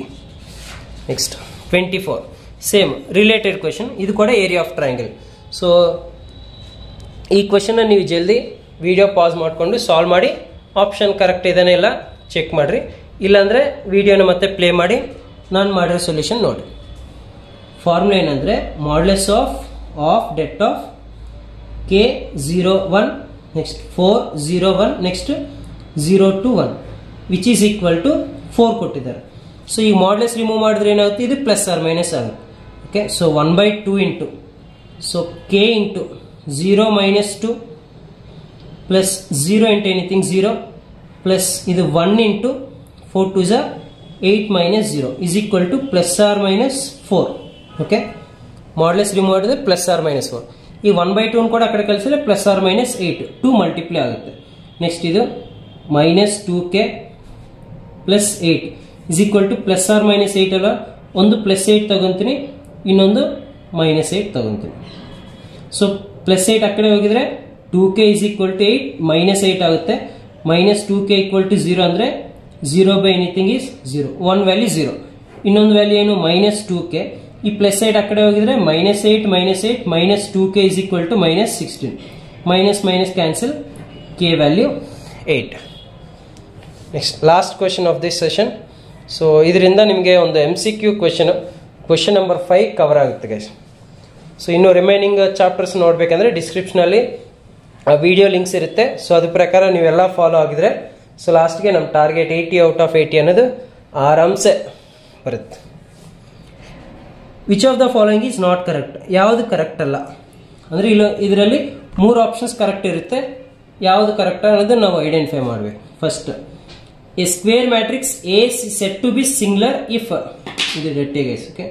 Next 24, same related question. ಇದು ಕೂಡ ಏರಿಯಾ ಆಫ್ ಟ್ರಯಾಂಗಲ್. ಸೊ ಈ ಕ್ವೆಶನ್ನ ನೀವು ಜಲ್ದಿ ವಿಡಿಯೋ ಪಾಸ್ ಮಾಡಿಕೊಂಡು ಸಾಲ್ವ್ ಮಾಡಿ ಆಪ್ಷನ್ ಕರೆಕ್ಟ್ ಇದೇನೆ ಇಲ್ಲ ಚೆಕ್ ಮಾಡಿರಿ. ಇಲ್ಲಾಂದರೆ ವಿಡಿಯೋನ ಮತ್ತೆ ಪ್ಲೇ ಮಾಡಿ ನಾನು ಮಾಡಿರೋ ಸೊಲ್ಯೂಷನ್ ನೋಡಿ. ಫಾರ್ಮುಲಾ ಏನಂದರೆ modulus of det of k 0 1, next 4 0 1, next 0 to 1 which is equal to 4 ಕೊಟ್ಟಿದ್ದಾರೆ. ಸೊ ಈ ಮಾಡ್ಯುಲಸ್ ರಿಮೂವ್ ಮಾಡಿದ್ರೆ ಏನಾಗುತ್ತೆ, ಇದು +or- ಆಗುತ್ತೆ. Okay, so 1/2 into so k into 0 - 2 plus 0 into anything 0 plus ಇದು 1 into 4 2 8 - 0 is equal to +or-4. Okay, modulus remove ಮಾಡಿದ್ರೆ +or-4. ಈ 1/2 ಕೂಡ ಆ ಕಡೆ ಕಳಿಸಿದ್ರೆ +or-8 2 ಮಲ್ಟಿಪ್ಲೈ ಆಗುತ್ತೆ. ನೆಕ್ಸ್ಟ್ ಇದು -2k plus 8 is equal to +or-8 ಅಲ್ಲ, ಒಂದು +8 ತಗೊಂತೀನಿ, ಇನ್ನೊಂದು -8 ತಗೊಂತೀನಿ. ಸೊ +8 ಆ ಕಡೆ ಹೋಗಿದ್ರೆ 2k ಇಸ್ ಈಕ್ವಲ್ ಟು 8 -8 ಆಗುತ್ತೆ. -2k ಈಕ್ವಲ್ ಟು 0 ಅಂದರೆ 0 ಬೈ ಎನಿಥಿಂಗ್ ಈಸ್ 0. ಒಂದು ವ್ಯಾಲ್ಯೂ 0, ಇನ್ನೊಂದು ವ್ಯಾಲ್ಯೂ ಏನು -2k. ಈ +8 ಆ ಕಡೆ ಹೋಗಿದ್ರೆ -8 -2k ಇಸ್ ಈಕ್ವಲ್ ಟು -16. Minus cancel, k value 8. Next last question of this session. So ಇದರಿಂದ ನಿಮಗೆ ಒಂದು MCQ ಕ್ವೆಶನ್ ನಂಬರ್ 5 ಕವರ್ ಆಗುತ್ತೆ ಗೈಸ್. ಸೊ ಇನ್ನು ರಿಮೈನಿಂಗ್ ಚಾಪ್ಟರ್ಸ್ ನೋಡಬೇಕಂದ್ರೆ ಡಿಸ್ಕ್ರಿಪ್ಷನಲ್ಲಿ ವಿಡಿಯೋ ಲಿಂಕ್ಸ್ ಇರುತ್ತೆ. ಸೊ ಅದ್ರ ಪ್ರಕಾರ ನೀವೆಲ್ಲ ಫಾಲೋ ಆಗಿದ್ರೆ ಸೊ ಲಾಸ್ಟ್ಗೆ ನಮ್ಮ ಟಾರ್ಗೆಟ್ 80 ಔಟ್ ಆಫ್ 80 ಅನ್ನೋದು ಆರಾಮ್ಸೆ ಬರುತ್ತೆ. Which of the following is not correct, ಯಾವುದು ಕರೆಕ್ಟ್ ಅಲ್ಲ ಅಂದರೆ ಇದರಲ್ಲಿ 3 ಆಪ್ಷನ್ಸ್ ಕರೆಕ್ಟ್ ಇರುತ್ತೆ, ಯಾವುದು ಕರೆಕ್ಟ್ ಅನ್ನೋದು ನಾವು ಐಡೆಂಟಿಫೈ ಮಾಡಬೇಕು. First a square matrix A said to be singular if ಇದು det A guys. Okay,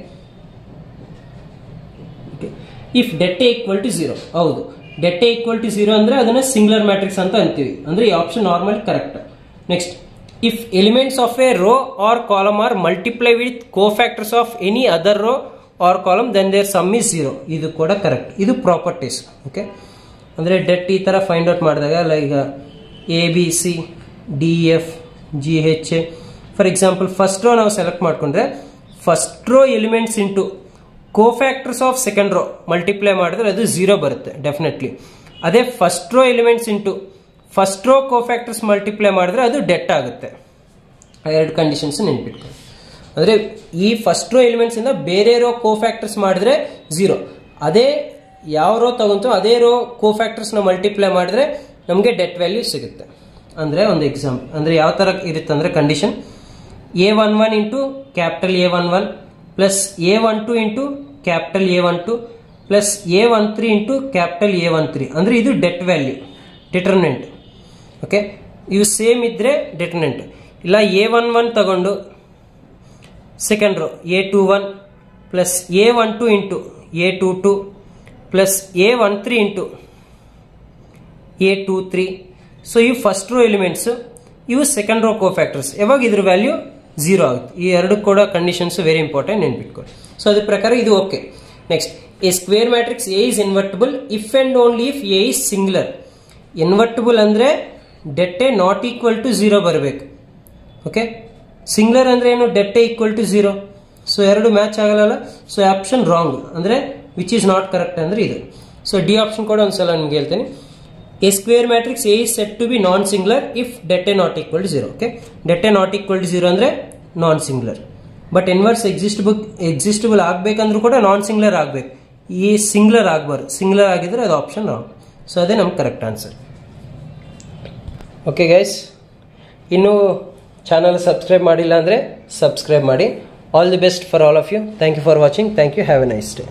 if det A equal to 0. ಹೌದು, det A ಈಕ್ವಲ್ ಟು 0 ಅಂದ್ರೆ ಅದನ್ನ ಸಿಂಗ್ಯುಲರ್ ಮ್ಯಾಟ್ರಿಕ್ಸ್ ಅಂತ ಅಂತೀವಿ, ಅಂದ್ರೆ ಈ option normal correct. Next, if elements of a row or column or multiply with cofactors of any other row or column then their sum is 0. ಇದು ಕೂಡ correct. ಇದು properties. Okay, ಅಂದ್ರೆ det ಈ ತರ ಫೈಂಡ್ ಔಟ್ ಮಾಡಿದಾಗ ಈಗ ABC DF GH for example first row ನಾವು select ಮಾಡ್ಕೊಂಡ್ರೆ first row elements into cofactors of second row multiply ಮಾಡಿದ್ರೆ ಅದು 0 ಬರುತ್ತೆ ಡೆಫಿನೆಟ್ಲಿ. ಅದೇ first row elements into first row cofactors multiply ಮಾಡಿದ್ರೆ ಅದು det ಆಗುತ್ತೆ. ಆ ಎರಡು ಕಂಡೀಷನ್ಸ್ ನೆನ್ಪಿಟ್ಕೊಳ್ಳಿ. ಅಂದ್ರೆ ಈ ಫಸ್ಟ್ ರೋ ಎಲಿಮೆಂಟ್ಸ್ ಇಂದ ಬೇರೆ ರೋ ಕೋಫ್ಯಾಕ್ಟರ್ಸ್ ಮಾಡಿದ್ರೆ 0. ಅದೇ ಯಾವ ರೋ ತಗೊಂತು ಅದೇ ರೋ ಕೋಫ್ಯಾಕ್ಟರ್ಸ್ ನ ಮಲ್ಟಿಪ್ಲೈ ಮಾಡಿದ್ರೆ ನಮಗೆ det ವ್ಯಾಲ್ಯೂ ಸಿಗುತ್ತೆ. ಅಂದ್ರೆ ಒಂದು ಎಕ್ಸಾಂಪಲ್ ಅಂದ್ರೆ ಯಾವ ತರ ಇರುತ್ತೆ ಅಂದ್ರೆ condition A11 into capital A11 plus A12 into capital A12 plus A13 into capital A13 ಅಂದ್ರೆ ಇದು det ವ್ಯಾಲ್ಯೂ ಡಿಟರ್ಮಿನೆಂಟ್. ಓಕೆ, ಇವು ಸೇಮ್ ಇದ್ರೆ ಡಿಟರ್ಮಿನೆಂಟ್. ಇಲ್ಲ A11 ತಗೊಂಡು second row A21 plus A12 into A22 plus A13 into A23. So ಇವು first row elements, ಇವು second row cofactors. ಯಾವಾಗ ಇದ್ರ ವ್ಯಾಲ್ಯೂ 0 ಆಗುತ್ತೆ. ಈ ಎರಡು ಕೂಡ ಕಂಡೀಷನ್ಸ್ ವೆರಿ ಇಂಪಾರ್ಟೆಂಟ್, ನೆನ್ಪಿಟ್ಕೊಳ್ಳಿ. ಸೊ ಅದ್ರ ಪ್ರಕಾರ ಇದು okay. Next, A square matrix A is invertible if and only if A is singular. Invertible ಅಂದ್ರೆ det A not equal to 0 ಬರಬೇಕು. ಓಕೆ, ಸಿಂಗ್ಯುಲರ್ ಅಂದ್ರೆ ಏನು? det A equal to 0. So ಎರಡು match ಆಗಲ್ಲ. ಸೊ ಆಪ್ಷನ್ ರಾಂಗ್, ಅಂದ್ರೆ which is not correct ಅಂದ್ರೆ ಇದು. So D option ಕೂಡ ಒಂದ್ಸಲ ನಿಮ್ಗೆ ಹೇಳ್ತೇನೆ. A square matrix A is said to be non-singular if det A not equal to 0. Okay, det A not equal to 0 ಅಂದ್ರೆ non-singular. But inverse existable ಆಗಬೇಕಂದ್ರೂ ಕೂಡ non-singular ಆಗಬೇಕು. ಈ ಸಿಂಗ್ಯುಲರ್ ಆಗಬಾರ್ದು. ಸಿಂಗ್ಯುಲರ್ ಆಗಿದ್ರೆ ಅದು ಆಪ್ಷನ್ ರಾಂಗ್. ಸೊ ಅದೇ ನಮ್ಗೆ correct answer. Okay guys, ಇನ್ನೂ ಚಾನಲ್ ಸಬ್ಸ್ಕ್ರೈಬ್ ಮಾಡಿಲ್ಲ ಅಂದರೆ ಸಬ್ಸ್ಕ್ರೈಬ್ ಮಾಡಿ. All the best for all of you. Thank you for watching. Thank you. Have a nice day.